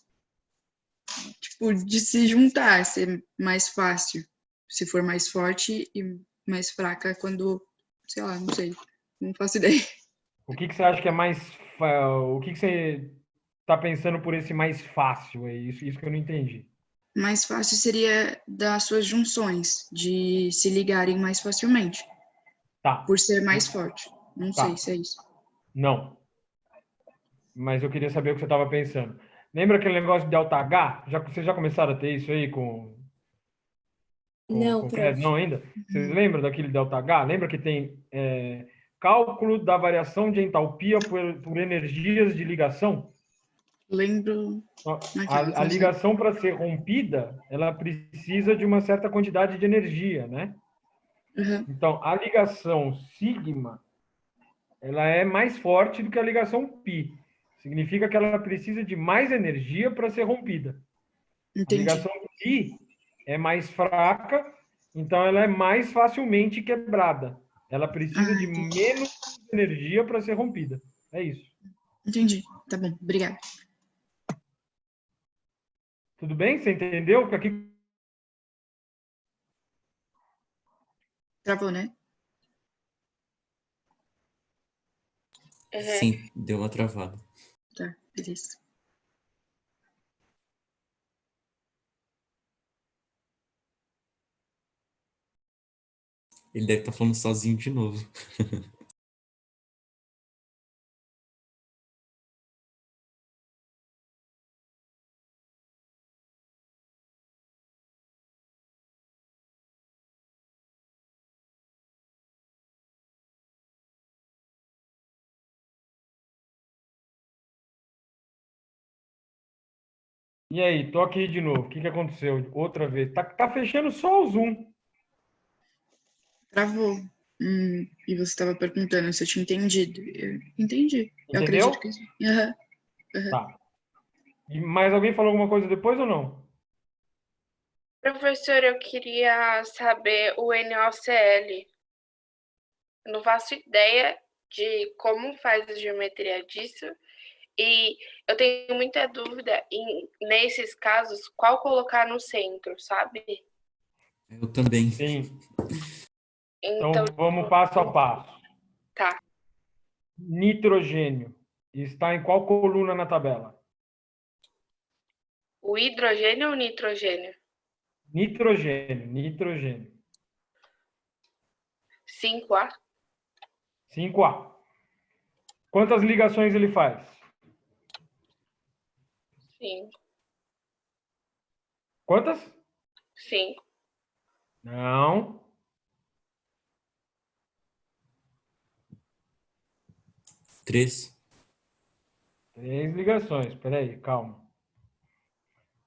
tipo, de se juntar, ser mais fácil. Se for mais forte e mais fraca quando, sei lá, não sei, não faço ideia. O que você acha que é mais... O que você está pensando por esse mais fácil? É isso que eu não entendi. mais fácil seria das suas junções, de se ligarem mais facilmente, Tá. por ser mais forte. Não Tá. sei se é isso. Não. Mas eu queria saber o que você estava pensando. Lembra aquele negócio de delta H? Vocês já começaram a ter isso aí Não, com prof. Não ainda? Vocês lembram daquele delta H? Lembra que tem cálculo da variação de entalpia por energias de ligação? Lembro naquela A ligação, para ser rompida, ela precisa de uma certa quantidade de energia, né? Uhum. Então, a ligação sigma, ela é mais forte do que a ligação pi. Significa que ela precisa de mais energia para ser rompida. Entendi. A ligação pi é mais fraca, então ela é mais facilmente quebrada. Ela precisa de menos energia para ser rompida. É isso. Entendi. Tá bom, obrigada. Tudo bem? Você entendeu? Porque aqui... Travou, né? Sim, deu uma travada. Tá, beleza. Ele deve estar falando sozinho de novo. E aí, tô aqui de novo. O que aconteceu? Outra vez. Tá fechando só o Zoom. Travou. E você estava perguntando se eu tinha entendido. Eu entendi. Eu Entendeu? acredito que sim. Uhum. Uhum. Tá. E mais alguém falou alguma coisa depois ou não? Professor, eu queria saber o NaCl. Eu não faço ideia de como faz a geometria disso. E eu tenho muita dúvida nesses casos, qual colocar no centro, sabe? Eu também. Sim. Então, Então vamos passo a passo. tá. Nitrogênio está em qual coluna na tabela? O hidrogênio ou o nitrogênio? Nitrogênio. 5A. 5A. Quantas ligações ele faz? 5. Quantas? 5. Não. Três ligações. Espera aí, calma.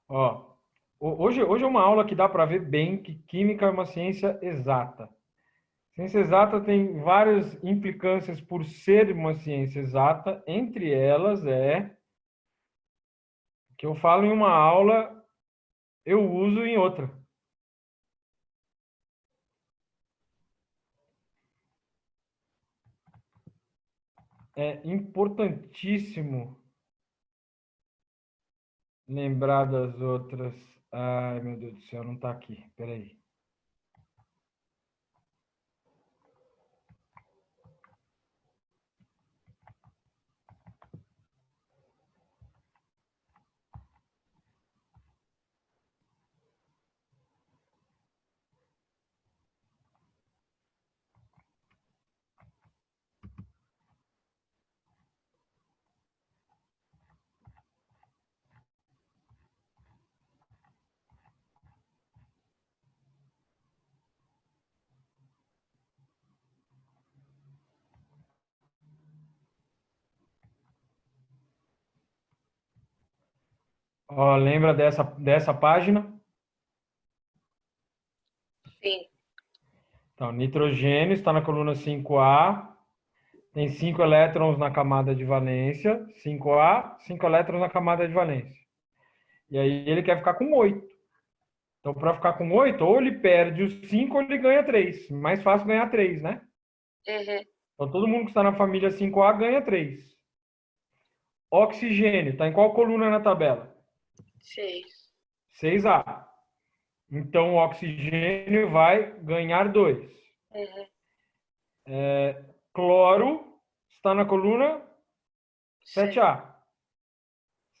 Ó, hoje é uma aula que dá para ver bem que química é uma ciência exata. Ciência exata tem várias implicâncias por ser uma ciência exata. Entre elas que eu falo em uma aula, eu uso em outra. É importantíssimo lembrar das outras. Ai, meu Deus do céu, não está aqui. Espera aí. Ó, lembra dessa página? Sim. Então, nitrogênio está na coluna 5A, tem 5 elétrons na camada de valência, 5A, 5 elétrons na camada de valência. E aí ele quer ficar com 8. Então, para ficar com 8, ou ele perde os 5 ou ele ganha 3. Mais fácil ganhar 3, né? Uhum. Então, todo mundo que está na família 5A ganha 3. Oxigênio, está em qual coluna na tabela? 6. 6A. Então, o oxigênio vai ganhar 2. Uhum. Cloro está na coluna 7A.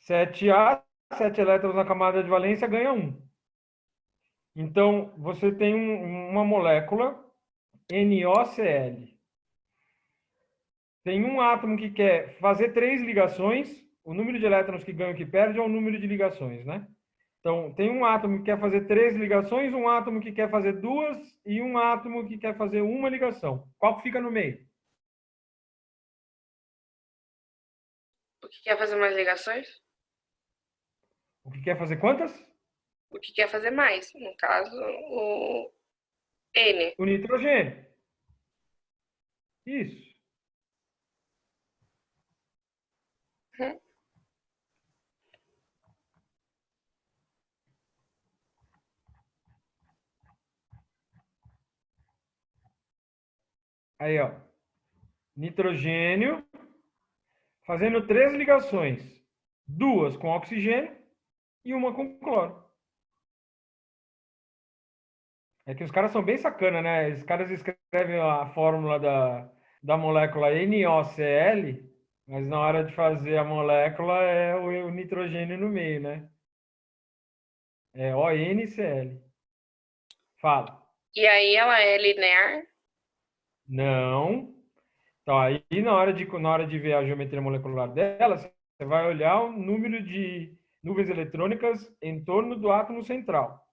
7A, 7 elétrons na camada de valência, ganha 1. Então, você tem uma molécula NOCl. Tem um átomo que quer fazer 3 ligações, o número de elétrons que ganha e que perde é o número de ligações, né? Então, tem um átomo que quer fazer 3 ligações, um átomo que quer fazer 2 e um átomo que quer fazer uma ligação. Qual que fica no meio? O que quer fazer mais ligações? O que quer fazer quantas? O que quer fazer mais? No caso, o N. O nitrogênio. Isso. Uhum. Aí, ó. Nitrogênio fazendo 3 ligações. 2 com oxigênio e uma com cloro. É que os caras são bem sacana, né? Os caras escrevem a fórmula da molécula NOCl, mas na hora de fazer a molécula é o nitrogênio no meio, né? É ONCl. Fala. E aí ela é linear? Não. Então, aí na hora de ver a geometria molecular dela, você vai olhar o número de nuvens eletrônicas em torno do átomo central.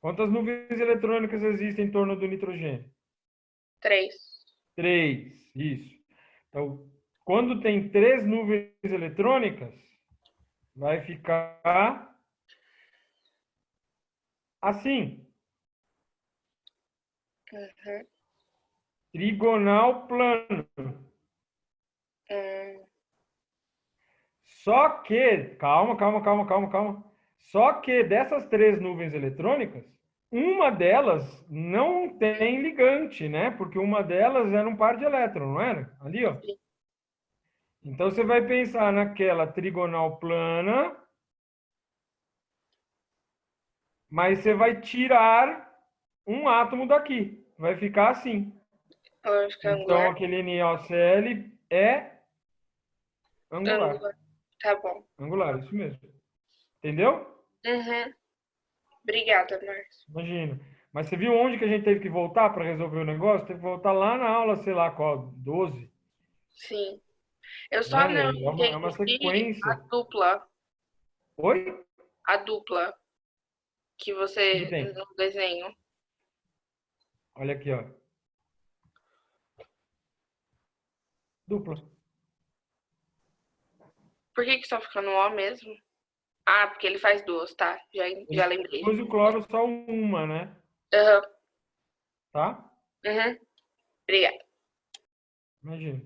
Quantas nuvens eletrônicas existem em torno do nitrogênio? 3. 3, isso. Então, quando tem 3 nuvens eletrônicas, vai ficar assim, Uhum. trigonal plano. Só que, calma. Só que dessas 3 nuvens eletrônicas, uma delas não tem ligante, né? Porque uma delas era um par de elétrons, não era? Ali, ó. Então você vai pensar naquela trigonal plana, mas você vai tirar um átomo daqui. Vai ficar assim. Lógica Então angular. aquele NaOCl é angular. Angular. Tá bom. Angular, isso mesmo. Entendeu? Uhum. Obrigada, Márcio. Imagina. Mas você viu onde que a gente teve que voltar para resolver o negócio? Teve que voltar lá na aula, sei lá qual, 12. Sim. Eu só Né? não É uma entendi a sequência. dupla. Oi? A dupla que O que que você tem? no desenho. Olha aqui, ó. Dupla. Por que que só fica no O mesmo? Ah, porque ele faz duas, tá? Já lembrei. Depois o cloro só uma, né? Aham. Tá? Uhum. Obrigada. Imagina.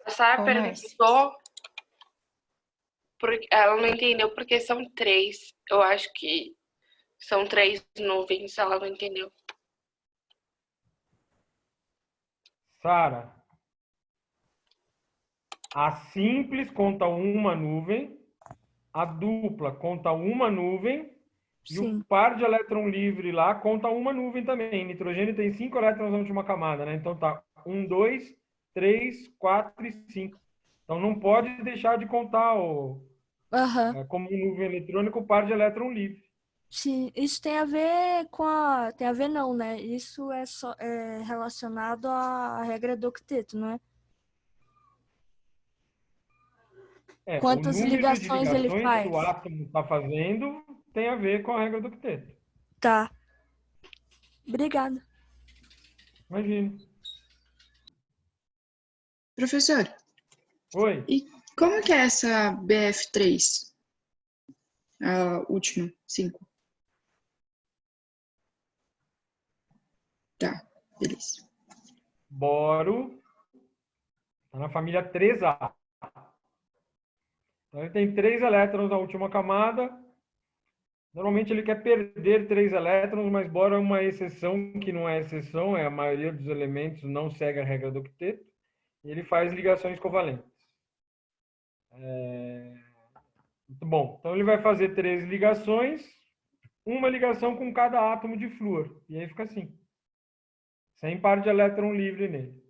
A Sara Ô, Márcio. perguntou, porque ela não entendeu porque são 3. Eu acho que são 3 nuvens, ela não entendeu. Sara, a simples conta uma nuvem, a dupla conta uma nuvem e o Sim. par de elétron livre lá conta uma nuvem também. Nitrogênio tem 5 elétrons na última camada, né? Então tá 1, 2, 3, 4 e 5. Então não pode deixar de contar Aham. como nuvem eletrônica o par de elétron livre. Sim, isso tem a ver com a. Tem a ver não, né? Isso é relacionado à regra do octeto, não é? O Quantas número de ligações ele ligações que o faz? átomo está fazendo tem a ver com a regra do octeto. Tá. Obrigada. Imagina. Professor, Oi. e como que é essa BF3? A última, 5. Tá, beleza. Boro está na família 3A. Então, ele tem 3 elétrons na última camada. Normalmente ele quer perder 3 elétrons, mas boro é uma exceção que não é exceção, a maioria dos elementos não segue a regra do octeto. E ele faz ligações covalentes. Muito bom. Então ele vai fazer 3 ligações, uma ligação com cada átomo de flúor. E aí fica assim. Sem par de elétron livre nele.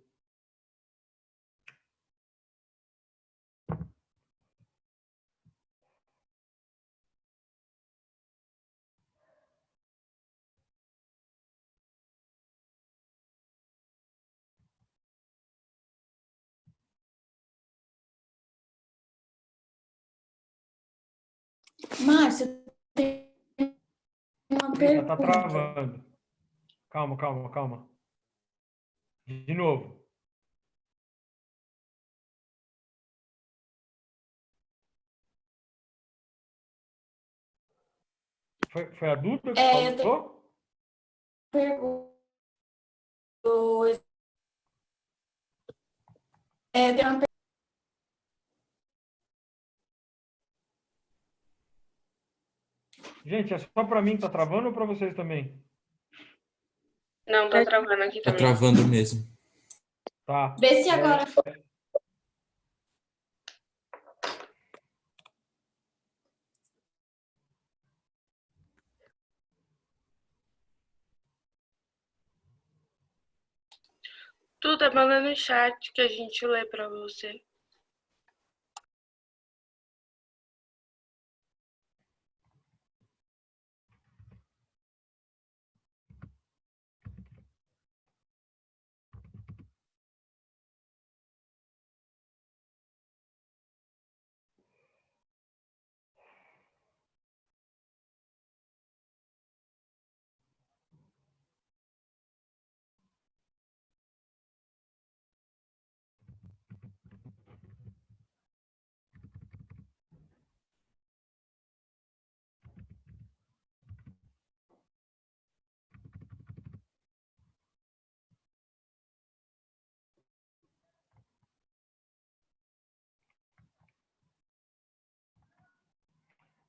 Márcio, tem uma Eita, tá pergunta. travando. Calma. De novo. Foi a Duda que Eu tenho falou? pergunta. Eu tenho uma Gente, é só para mim que tá travando ou para vocês também? Não, tá travando aqui Tá também. travando mesmo. Tá. Vê se agora. Tudo manda no chat que a gente lê pra você.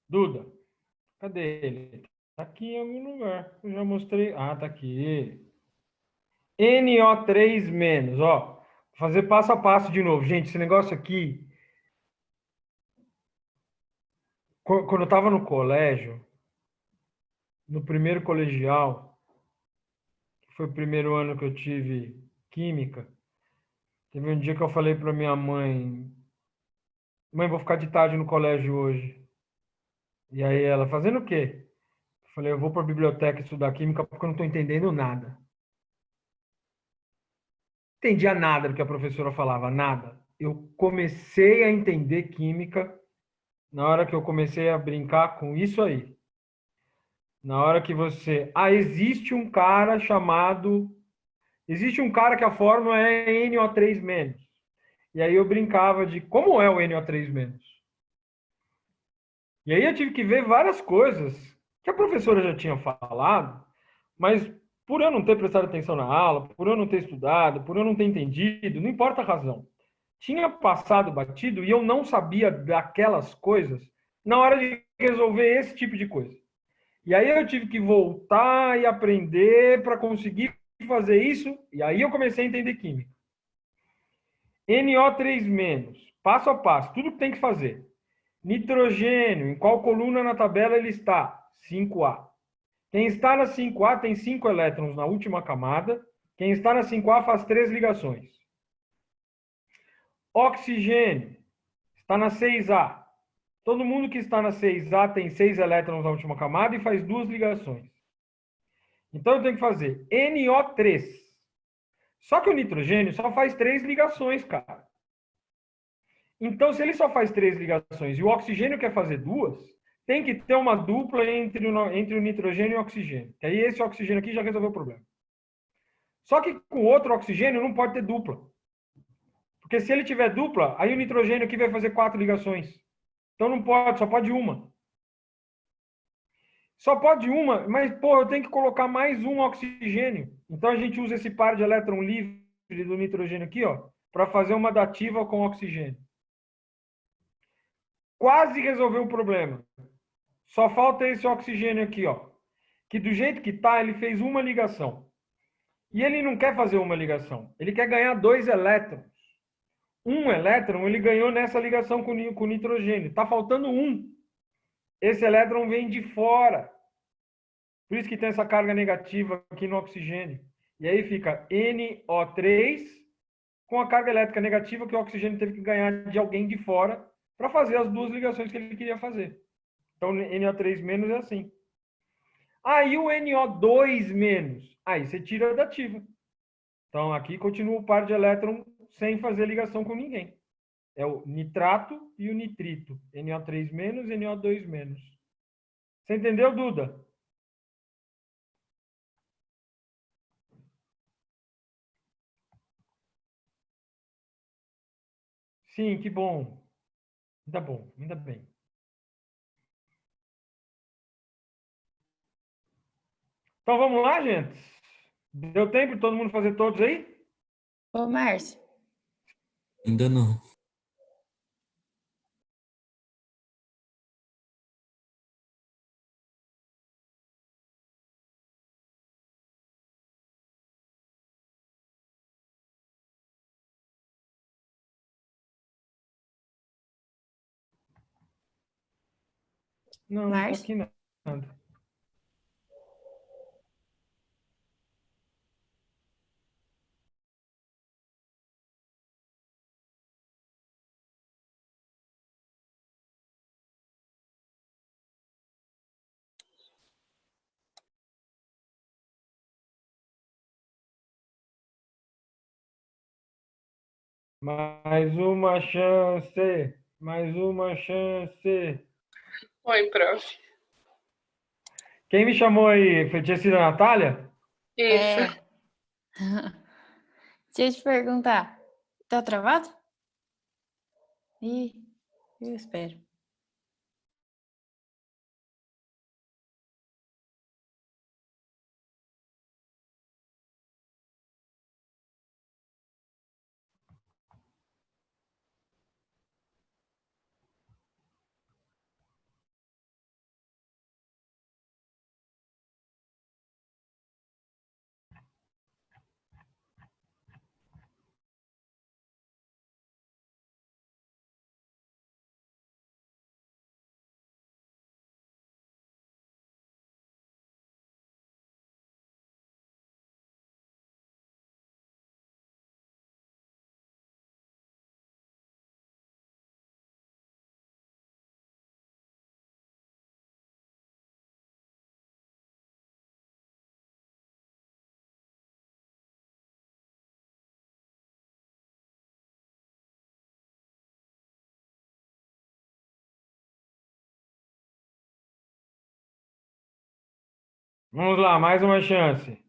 Duda, cadê ele? Tá aqui em algum lugar. Eu já mostrei. Ah, tá aqui. NO3 menos, ó. Vou fazer passo a passo de novo. Gente, esse negócio aqui, quando eu estava no colégio, no primeiro colegial, que foi o primeiro ano que eu tive química, teve um dia que eu falei para minha mãe: Mãe, vou ficar de tarde no colégio hoje. E aí ela, fazendo o quê? Eu falei: eu vou para a biblioteca estudar química porque eu não estou entendendo nada. Não entendia nada do que a professora falava, nada. Eu comecei a entender química na hora que eu comecei a brincar com isso aí. Na hora que você. Ah, existe um cara chamado. Existe um cara que a fórmula é NO3 menos. E aí eu brincava de como é o NO3 menos. E aí eu tive que ver várias coisas que a professora já tinha falado, mas por eu não ter prestado atenção na aula, por eu não ter estudado, por eu não ter entendido, não importa a razão. Tinha passado batido e eu não sabia daquelas coisas na hora de resolver esse tipo de coisa. E aí eu tive que voltar e aprender para conseguir fazer isso, e aí eu comecei a entender química. NO3-, passo a passo, tudo que tem que fazer. Nitrogênio, em qual coluna na tabela ele está? 5A. Quem está na 5A tem 5 elétrons na última camada. Quem está na 5A faz 3 ligações. Oxigênio, está na 6A. Todo mundo que está na 6A tem 6 elétrons na última camada e faz 2 ligações. Então eu tenho que fazer NO3. Só que o nitrogênio só faz 3 ligações, cara. Então, se ele só faz 3 ligações e o oxigênio quer fazer 2, tem que ter uma dupla entre o nitrogênio e o oxigênio. Que aí esse oxigênio aqui já resolveu o problema. Só que com o outro oxigênio não pode ter dupla. Porque se ele tiver dupla, aí o nitrogênio aqui vai fazer 4 ligações. Então não pode, só pode uma. Só pode uma, mas, pô, eu tenho que colocar mais um oxigênio. Então a gente usa esse par de elétron livre do nitrogênio aqui, ó, para fazer uma dativa com oxigênio. Quase resolveu o problema. Só falta esse oxigênio aqui, ó. Que do jeito que tá, ele fez uma ligação. E ele não quer fazer uma ligação. Ele quer ganhar 2 elétrons. Um elétron ele ganhou nessa ligação com o nitrogênio. Está faltando um. Esse elétron vem de fora. Por isso que tem essa carga negativa aqui no oxigênio. E aí fica NO3 com a carga elétrica negativa que o oxigênio teve que ganhar de alguém de fora para fazer as 2 ligações que ele queria fazer. Então, NO3- é assim. Aí o NO2-, aí você tira a dativa. Então, aqui continua o par de elétron sem fazer ligação com ninguém. É o nitrato e o nitrito. NO3-, NO2-. Você entendeu, Duda? Sim, que bom. Ainda bom, ainda bem. Então vamos lá, gente? Deu tempo de todo mundo fazer todos aí? Ô, Márcio, Ainda não. Não, tá Márcio? aqui nada. Mais uma chance. Mais uma chance. Oi, prof. Quem me chamou aí? Tinha sido a Natália? Isso. É. Deixa eu te perguntar. Tá travado? Ih, eu espero. Vamos lá, mais uma chance.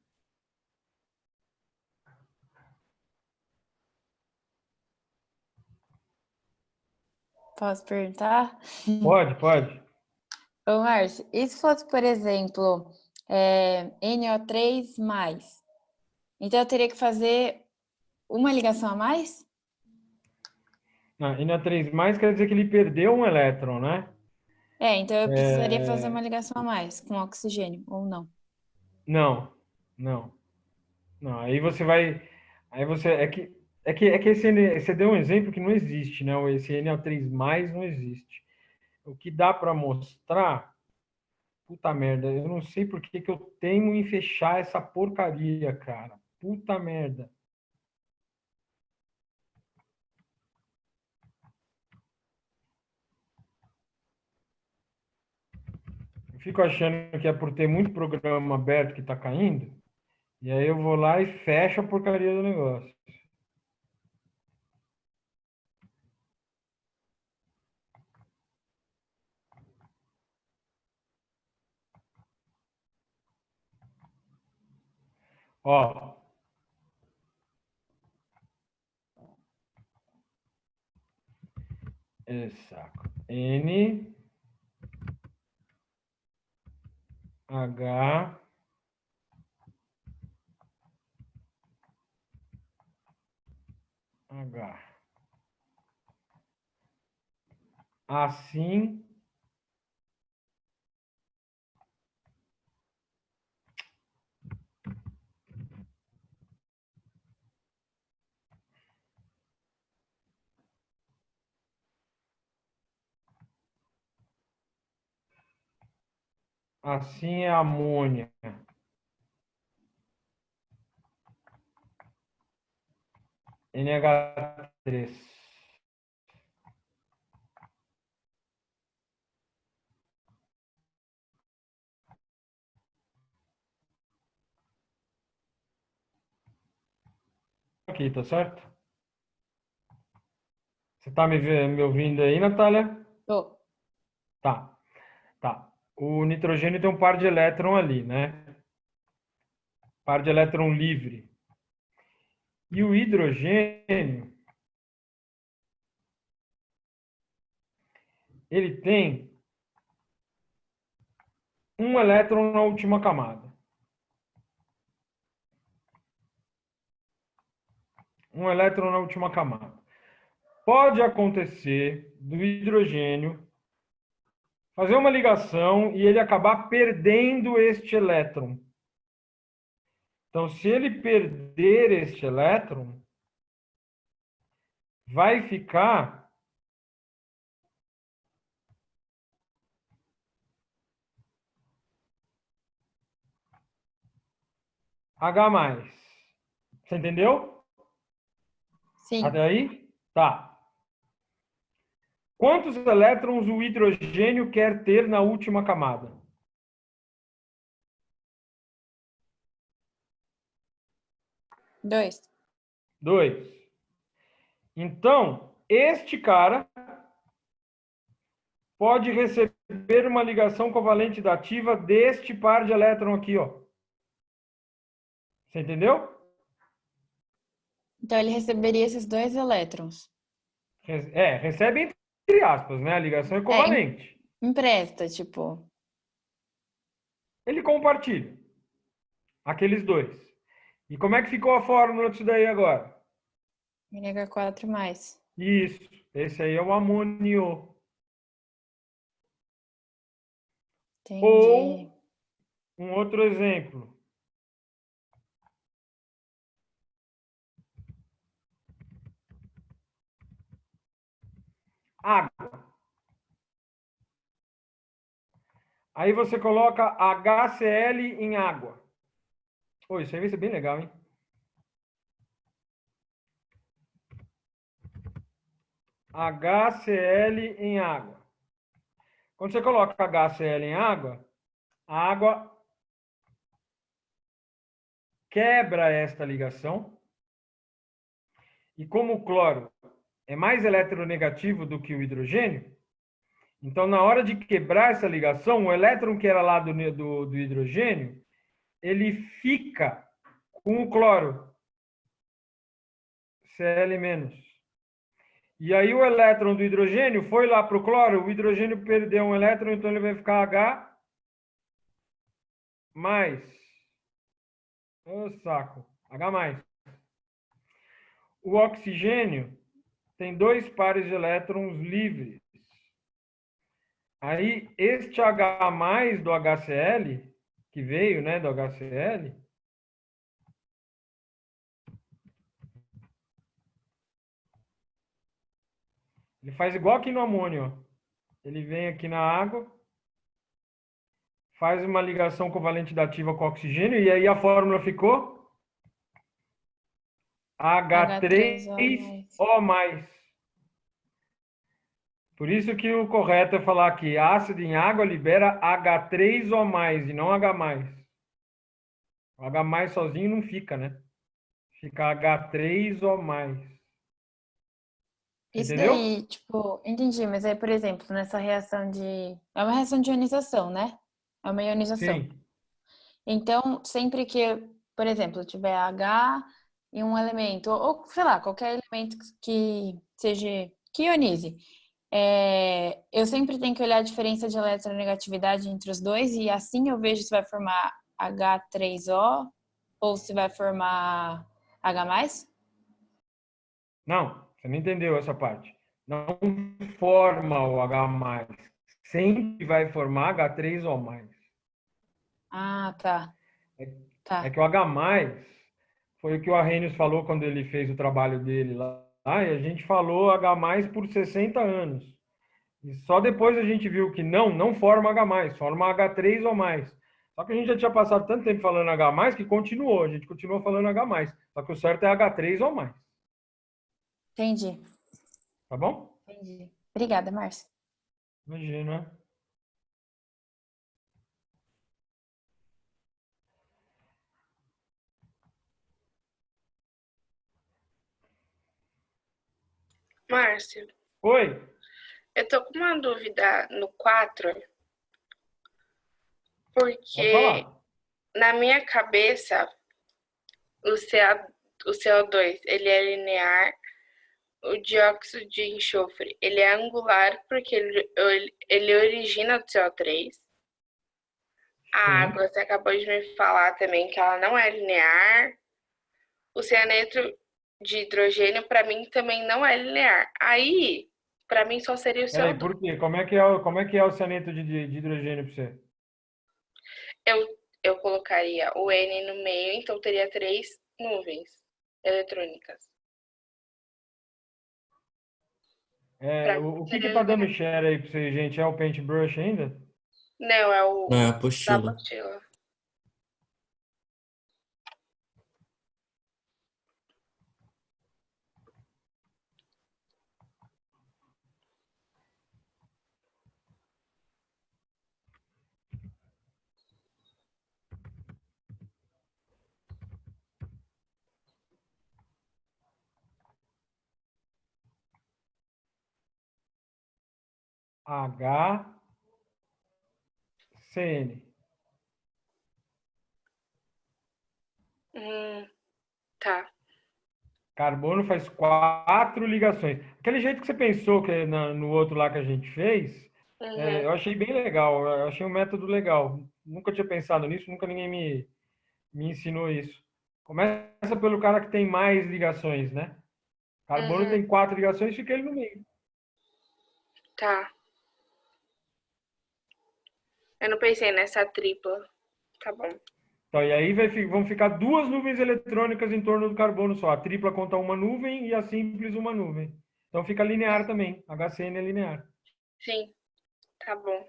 Posso perguntar? Pode, pode. Ô, Márcio, e se fosse, por exemplo, NO3+, então eu teria que fazer uma ligação a mais? Ah, NO3+, quer dizer que ele perdeu um elétron, né? Então eu precisaria fazer uma ligação a mais com oxigênio, ou não? Não, não, não. Aí você vai. Aí você. É que você deu um exemplo que não existe, né? Esse NO3+ não existe. O que dá para mostrar. Puta merda, eu não sei por que que eu tenho em fechar essa porcaria, cara. Puta merda. Eu fico achando que é por ter muito programa aberto que tá caindo. E aí eu vou lá e fecho a porcaria do negócio. Ó. Saco. N H H. Assim. Assim é amônia. NH3. Aqui, tá certo? Você está me ouvindo aí, Natália? Tô. Tá, tá. O nitrogênio tem um par de elétron ali, né? Par de elétron livre. E o hidrogênio, ele tem um elétron na última camada. Um elétron na última camada. Pode acontecer do hidrogênio fazer uma ligação e ele acabar perdendo este elétron. Então, se ele perder este elétron, vai ficar H+. Você entendeu? Sim. Até aí? Tá. Quantos elétrons o hidrogênio quer ter na última camada? 2. 2. Então, este cara pode receber uma ligação covalente dativa deste par de elétron aqui, ó. Você entendeu? Então ele receberia esses 2 elétrons. Recebe entre aspas, né? A ligação é covalente. Empresta, tipo. Ele compartilha aqueles 2. E como é que ficou a fórmula disso daí agora? NH4+. Isso. Esse aí é o amônio. Entendi. Ou um outro exemplo. Água. Aí você coloca HCl em água. Pô, isso aí vai ser bem legal, hein? HCl em água. Quando você coloca HCl em água, a água quebra esta ligação. E como o cloro é mais eletronegativo do que o hidrogênio, então na hora de quebrar essa ligação, o elétron que era lá do hidrogênio, ele fica com o cloro, Cl-. E aí o elétron do hidrogênio foi lá para o cloro, o hidrogênio perdeu um elétron, então ele vai ficar H+. Ô, saco. H+. O oxigênio tem 2 pares de elétrons livres. Aí, este H+ do HCl, que veio, né, do HCl, ele faz igual aqui no amônio, ó. Ele vem aqui na água, faz uma ligação covalente dativa com o oxigênio, e aí a fórmula ficou H3O+. Por isso que o correto é falar que ácido em água libera H3O+, e não H+. O H+ sozinho não fica, né? Fica H3O+. Isso Entendeu? daí, tipo, entendi, mas aí, por exemplo, nessa reação de. É uma reação de ionização, né? É uma ionização. Sim. Então, sempre que, por exemplo, tiver H em um elemento, ou sei lá, qualquer elemento que seja, que ionize, eu sempre tenho que olhar a diferença de eletronegatividade entre os dois e assim eu vejo se vai formar H3O ou se vai formar H+. Não, você não entendeu essa parte. Não forma o H+. Sempre vai formar H3O+. Ah, tá. É Tá. que o H+, foi o que o Arrhenius falou quando ele fez o trabalho dele lá, e a gente falou H+ por 60 anos. E só depois a gente viu que não forma H+, forma H3O+. Só que a gente já tinha passado tanto tempo falando H+, que continuou, a gente continuou falando H+. Só que o certo é H3O+. Entendi. Tá bom? Entendi. Obrigada, Márcia. Imagina. Márcio, Oi? eu tô com uma dúvida no 4, Pode porque falar. na minha cabeça o CO2 ele é linear, o dióxido de enxofre ele é angular porque ele origina do CO3. A Sim. água, você acabou de me falar também que ela não é linear. O cianeto de hidrogênio, para mim, também não é linear. Aí, para mim, só seria o Peraí, CO2. por quê? Como é que é o cianeto de hidrogênio para você? Eu colocaria o N no meio, então teria 3 nuvens eletrônicas. Para mim, O que que seria tá dando linear. share aí para você, gente? É o Paintbrush ainda? Não, é o Não, é a da apostila. apostila. HCN. Tá. Carbono faz 4 ligações. Aquele jeito que você pensou que no outro lá que a gente fez, Uhum, eu achei bem legal. Eu achei um método legal. Nunca tinha pensado nisso, nunca ninguém me ensinou isso. Começa pelo cara que tem mais ligações, né? Carbono uhum, tem 4 ligações, fica ele no meio. tá. Eu não pensei nessa tripla. Tá bom. Então, e aí vão ficar 2 nuvens eletrônicas em torno do carbono só. A tripla conta uma nuvem e a simples uma nuvem. Então fica linear também. HCN é linear. Sim, tá bom.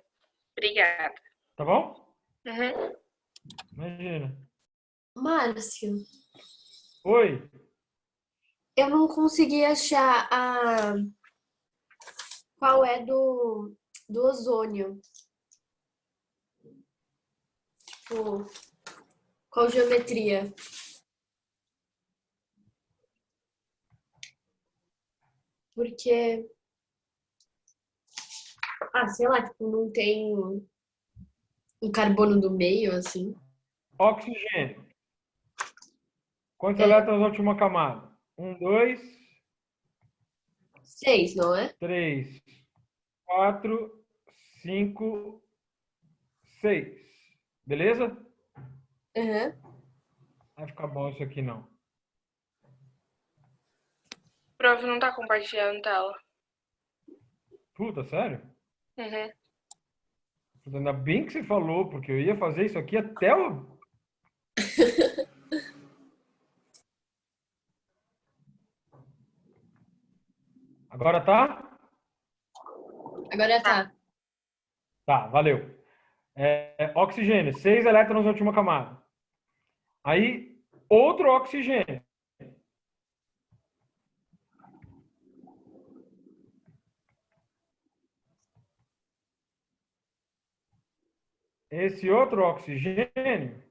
Obrigada. Tá bom? Uhum. Imagina. Márcio, Oi. eu não consegui achar qual é do ozônio. Tipo, qual geometria? Porque, sei lá, tipo, não tem um carbono do meio, assim. Oxigênio. Quantos É elétrons na última camada? 1, 2, 6, não é? 3, 4, 5, 6. Beleza? Uhum. Vai ficar bom isso aqui não. Prof não tá compartilhando tela. Puta, sério? Uhum. Puta, ainda bem que você falou, porque eu ia fazer isso aqui até o... Agora tá? Agora tá. Tá, valeu. Oxigênio, 6 elétrons na última camada. Aí, outro oxigênio. Esse outro oxigênio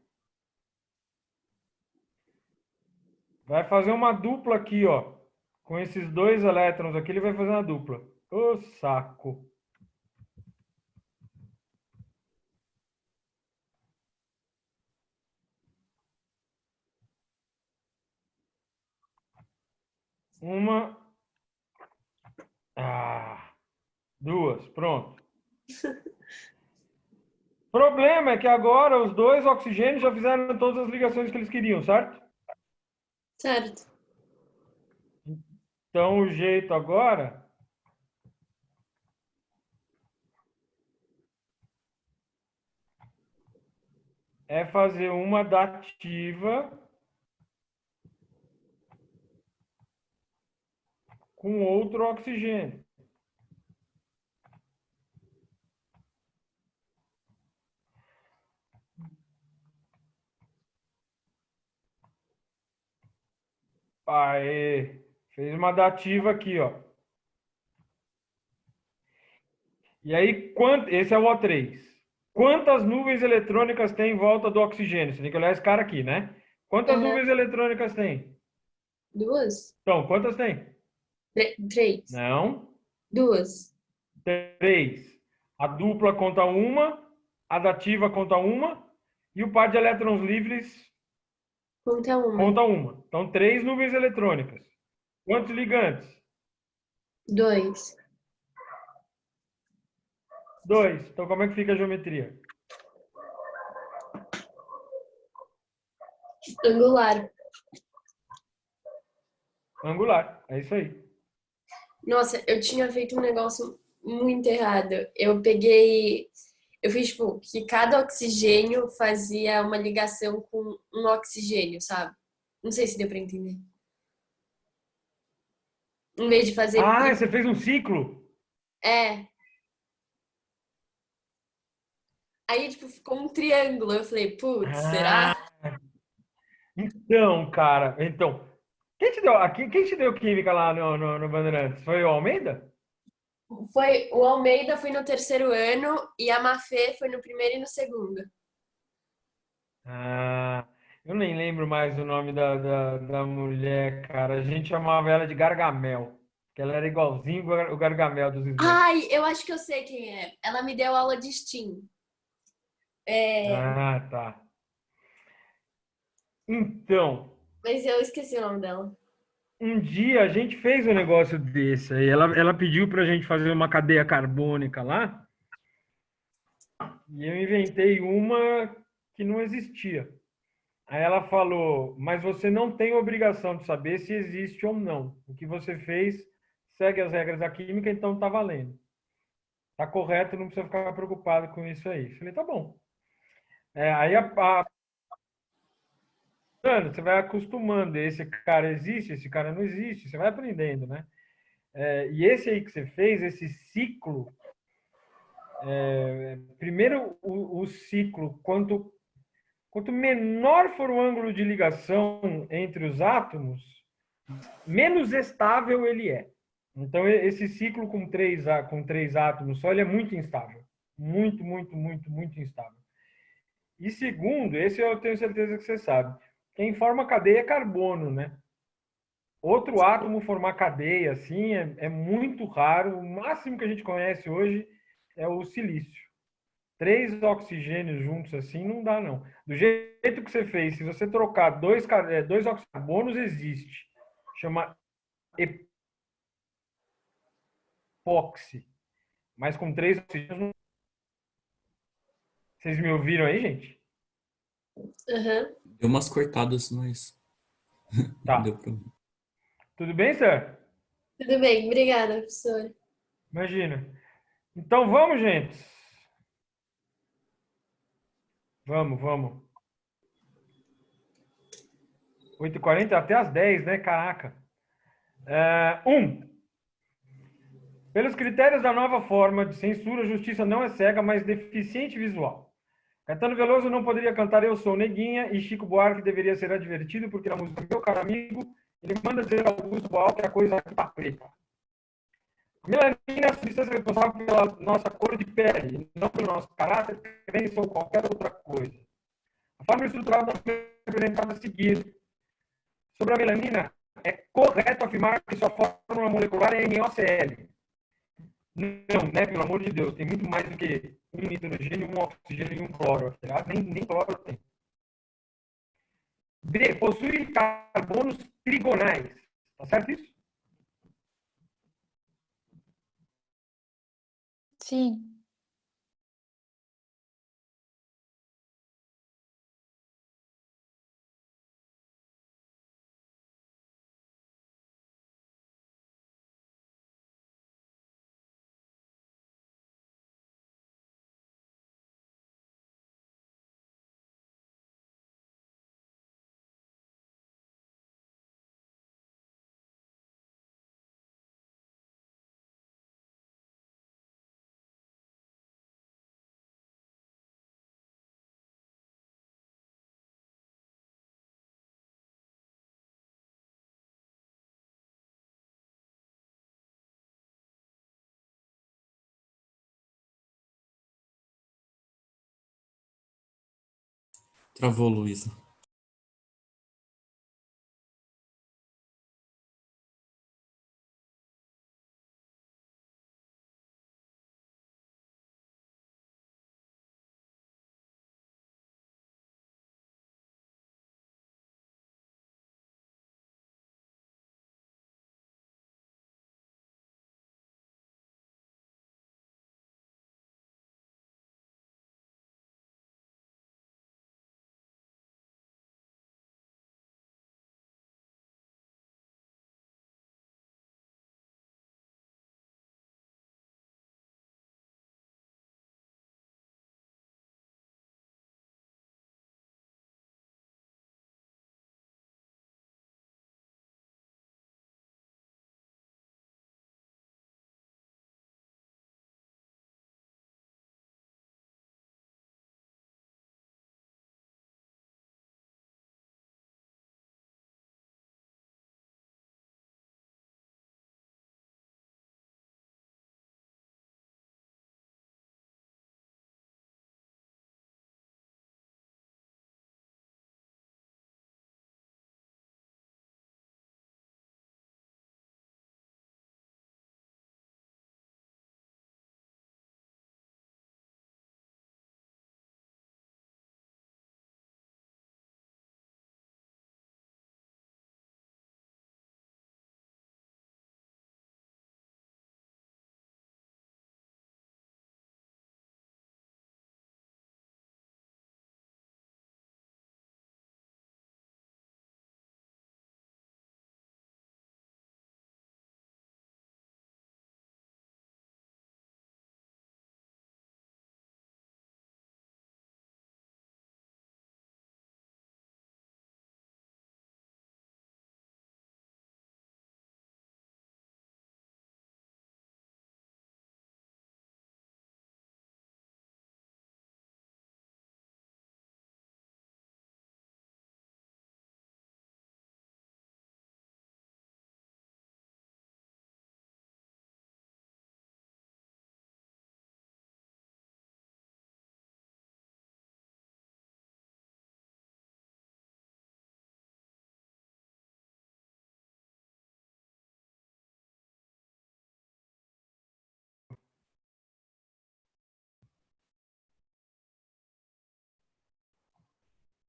vai fazer uma dupla aqui, ó. Com esses 2 elétrons aqui, ele vai fazer uma dupla. Ô, saco. Uma. Duas. Pronto. Problema é que agora os 2 oxigênios já fizeram todas as ligações que eles queriam, certo? Certo. Então, o jeito agora é fazer uma dativa com outro oxigênio. Aê! Fez uma dativa aqui, ó. E aí, esse é o O3. Quantas nuvens eletrônicas tem em volta do oxigênio? Você tem que olhar esse cara aqui, né? Quantas Uhum. nuvens eletrônicas tem? 2? Então, quantas tem? Três. Não. Duas. 3. A dupla conta uma, a dativa conta uma, e o par de elétrons livres Conta uma. conta uma. Então, 3 nuvens eletrônicas. Quantos ligantes? Dois. 2. Então, como é que fica a geometria? Angular. Angular. É isso aí. Nossa, eu tinha feito um negócio muito errado. Eu fiz, tipo, que cada oxigênio fazia uma ligação com um oxigênio, sabe? Não sei se deu pra entender. Em vez de fazer. Ah, você fez um ciclo? É. Aí, tipo, ficou um triângulo. Eu falei, putz, será? Então, cara, quem te deu química lá no Bandeirantes? Foi o Almeida? O Almeida foi no terceiro ano e a Mafê foi no primeiro e no segundo. Ah, eu nem lembro mais o nome da mulher, cara. A gente chamava ela de Gargamel, que ela era igualzinho o Gargamel dos Smurfs. Ai, eu acho que eu sei quem é. Ela me deu aula de STEAM. Ah, tá. Então, Mas eu esqueci o nome dela. um dia a gente fez um negócio desse aí. Ela pediu pra gente fazer uma cadeia carbônica lá, e eu inventei uma que não existia. Aí ela falou, mas você não tem obrigação de saber se existe ou não. O que você fez segue as regras da química, então tá valendo. Tá correto, não precisa ficar preocupado com isso aí. Falei, tá bom. Mano, você vai acostumando. Esse cara existe, esse cara não existe. Você vai aprendendo, né? E esse aí que você fez, esse ciclo, primeiro o ciclo, quanto menor for o ângulo de ligação entre os átomos, menos estável ele é. Então, esse ciclo com três átomos só, ele é muito instável. Muito, muito, muito, muito instável. E segundo, esse eu tenho certeza que você sabe, quem forma cadeia é carbono, né? Outro átomo formar cadeia, assim, é muito raro. O máximo que a gente conhece hoje é o silício. 3 oxigênios juntos assim não dá, não. Do jeito que você fez, se você trocar dois oxígenos, existe. Chama epóxi. Mas com 3 oxigênios não. Vocês me ouviram aí, gente? Uhum. Deu umas cortadas, mas Tá. deu pra... Tudo bem, Sir? Tudo bem, obrigada, professor. Imagina. Então vamos, gente. Vamos. 8h40 até as 10, né? Caraca. 1. Pelos critérios da nova forma de censura, a justiça não é cega, mas deficiente visual. Caetano Veloso não poderia cantar Eu Sou Neguinha e Chico Buarque deveria ser advertido porque na música Meu Caro Amigo, ele manda dizer ao Augusto Boal que a coisa aqui tá preta. A melanina é a substância responsável pela nossa cor de pele, não pelo nosso caráter, crença ou qualquer outra coisa. A forma estrutural da apresentada a seguir. Sobre a melanina, é correto afirmar que sua fórmula molecular é NaOCl. Não, né? Pelo amor de Deus, tem muito mais do que um nitrogênio, um oxigênio e um cloro. Tá? Nem cloro tem. B. Possui carbonos trigonais. Tá certo isso? Sim. Travou, Luísa.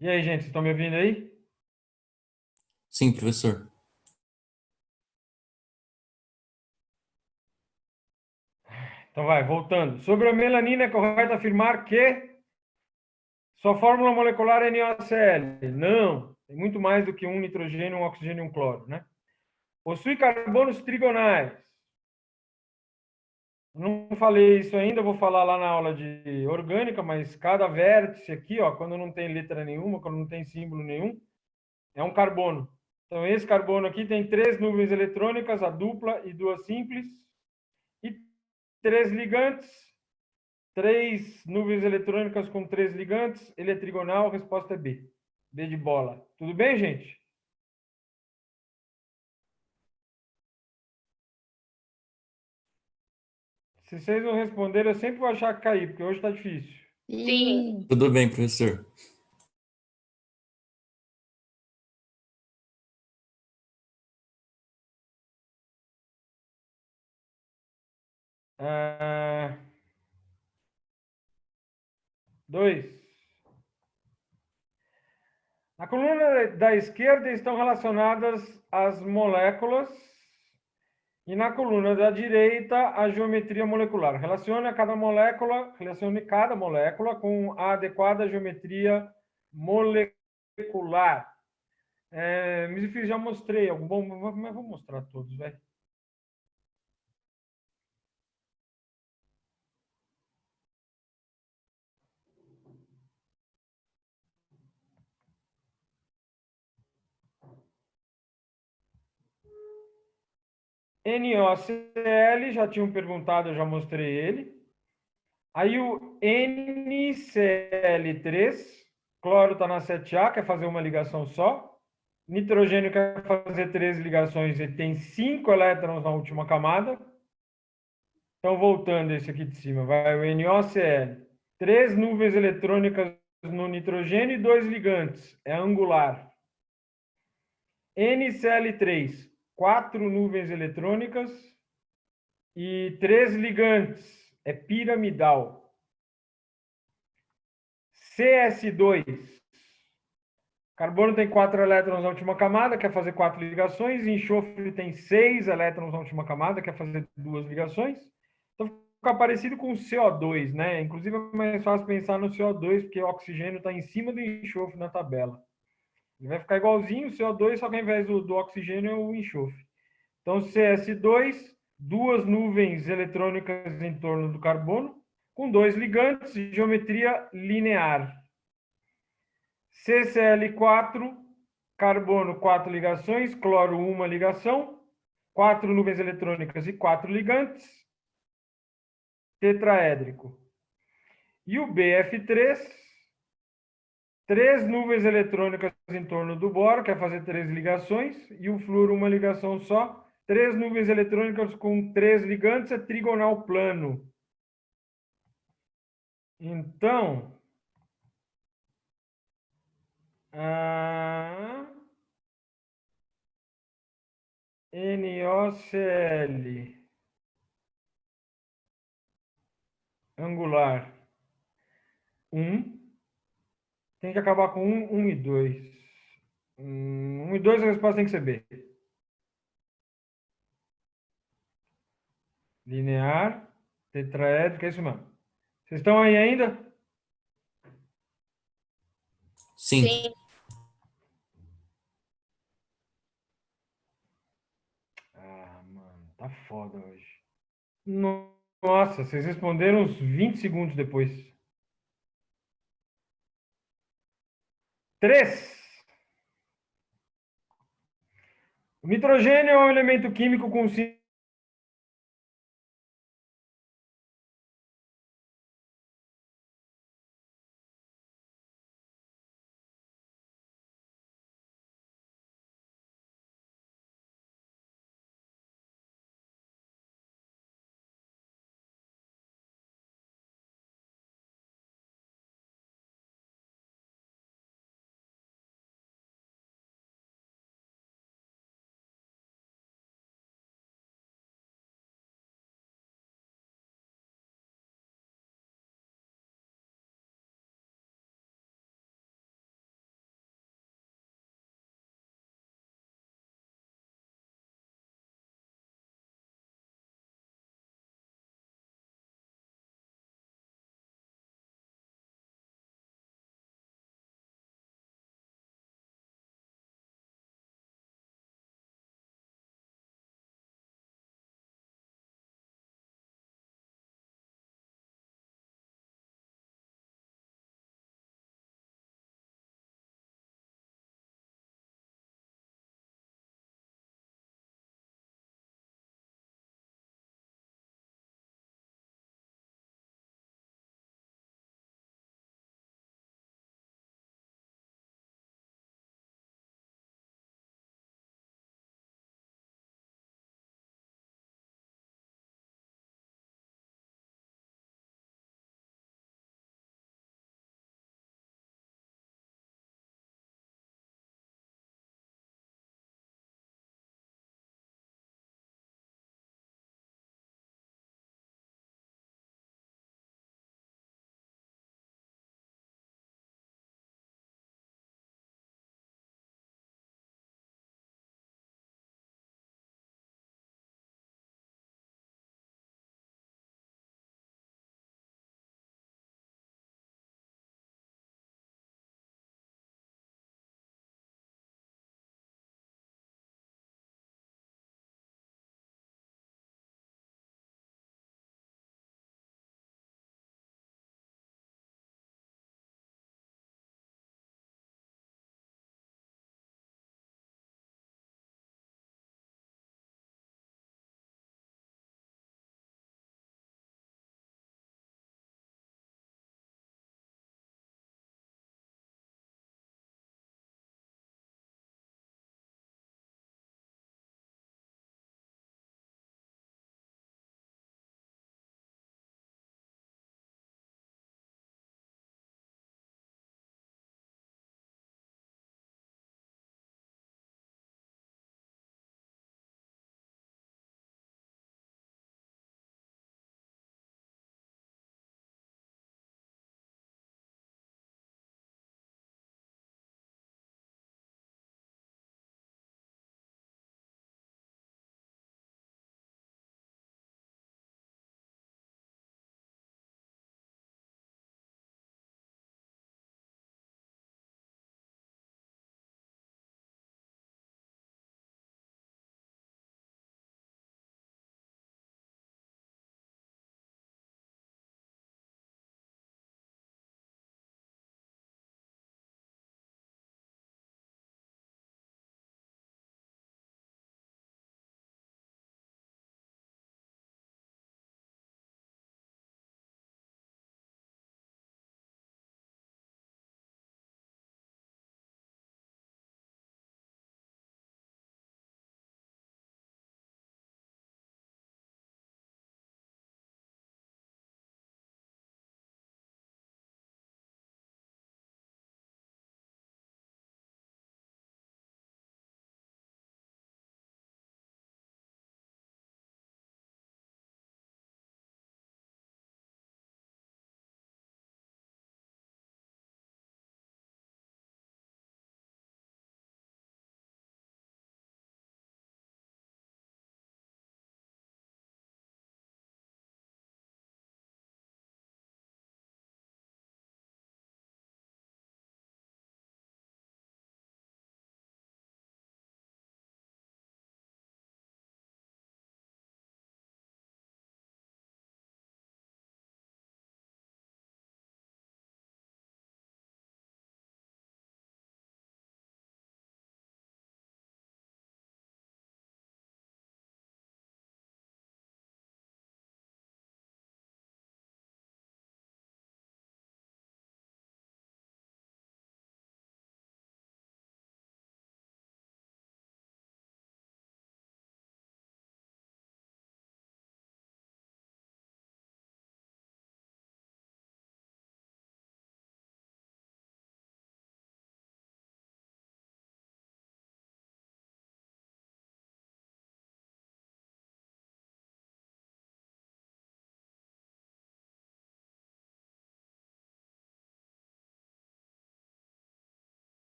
E aí, gente, vocês estão me ouvindo aí? Sim, professor. Então vai, voltando. Sobre a melanina, é correto afirmar que sua fórmula molecular é NaCl. Não, tem muito mais do que um nitrogênio, um oxigênio e um cloro, né? Possui carbonos trigonais. Não falei isso ainda, vou falar lá na aula de orgânica, mas cada vértice aqui, ó, quando não tem letra nenhuma, quando não tem símbolo nenhum, é um carbono. Então, esse carbono aqui tem 3 nuvens eletrônicas, a dupla e 2 simples, e 3 ligantes, 3 nuvens eletrônicas com 3 ligantes, ele é trigonal, a resposta é B. B de bola. Tudo bem, gente? Se vocês não responderem, eu sempre vou achar que cair, porque hoje está difícil. Sim. Tudo bem, professor. Ah, 2. Na coluna da esquerda estão relacionadas as moléculas e na coluna da direita a geometria molecular. Relacione cada molécula com a adequada geometria molecular. Me já mostrei algum, mas vou mostrar todos, vai. NaCl, já tinham perguntado, eu já mostrei ele. Aí o NCl3, cloro está na 7A, quer fazer uma ligação só. Nitrogênio quer fazer 3 ligações, ele tem 5 elétrons na última camada. Então, voltando esse aqui de cima, vai o NOCl. 3 nuvens eletrônicas no nitrogênio e 2 ligantes, é angular. NCl3, 4 nuvens eletrônicas e 3 ligantes, é piramidal. CS2, carbono tem 4 elétrons na última camada, quer fazer 4 ligações. Enxofre tem 6 elétrons na última camada, quer fazer 2 ligações. Então fica parecido com o CO2, né? Inclusive é mais fácil pensar no CO2, porque o oxigênio está em cima do enxofre na tabela. Ele vai ficar igualzinho o CO2, só que ao invés do oxigênio é o enxofre. Então CS2, 2 nuvens eletrônicas em torno do carbono, com 2 ligantes, geometria linear. CCl4, carbono, 4 ligações, cloro, 1 ligação, 4 nuvens eletrônicas e 4 ligantes, tetraédrico. E o BF3, 3 nuvens eletrônicas em torno do boro, quer fazer 3 ligações, e o flúor, 1 ligação só, 3 nuvens eletrônicas com 3 ligantes, é trigonal plano. Então, NOCl angular 1 tem que acabar com 1 e 2. 1 e 2 a resposta tem que ser B. Linear, tetraédrico, é isso mesmo. Vocês estão aí ainda? Sim. Sim. Mano, tá foda hoje. Nossa, vocês responderam uns 20 segundos depois. 3. O nitrogênio é um elemento químico com símbolo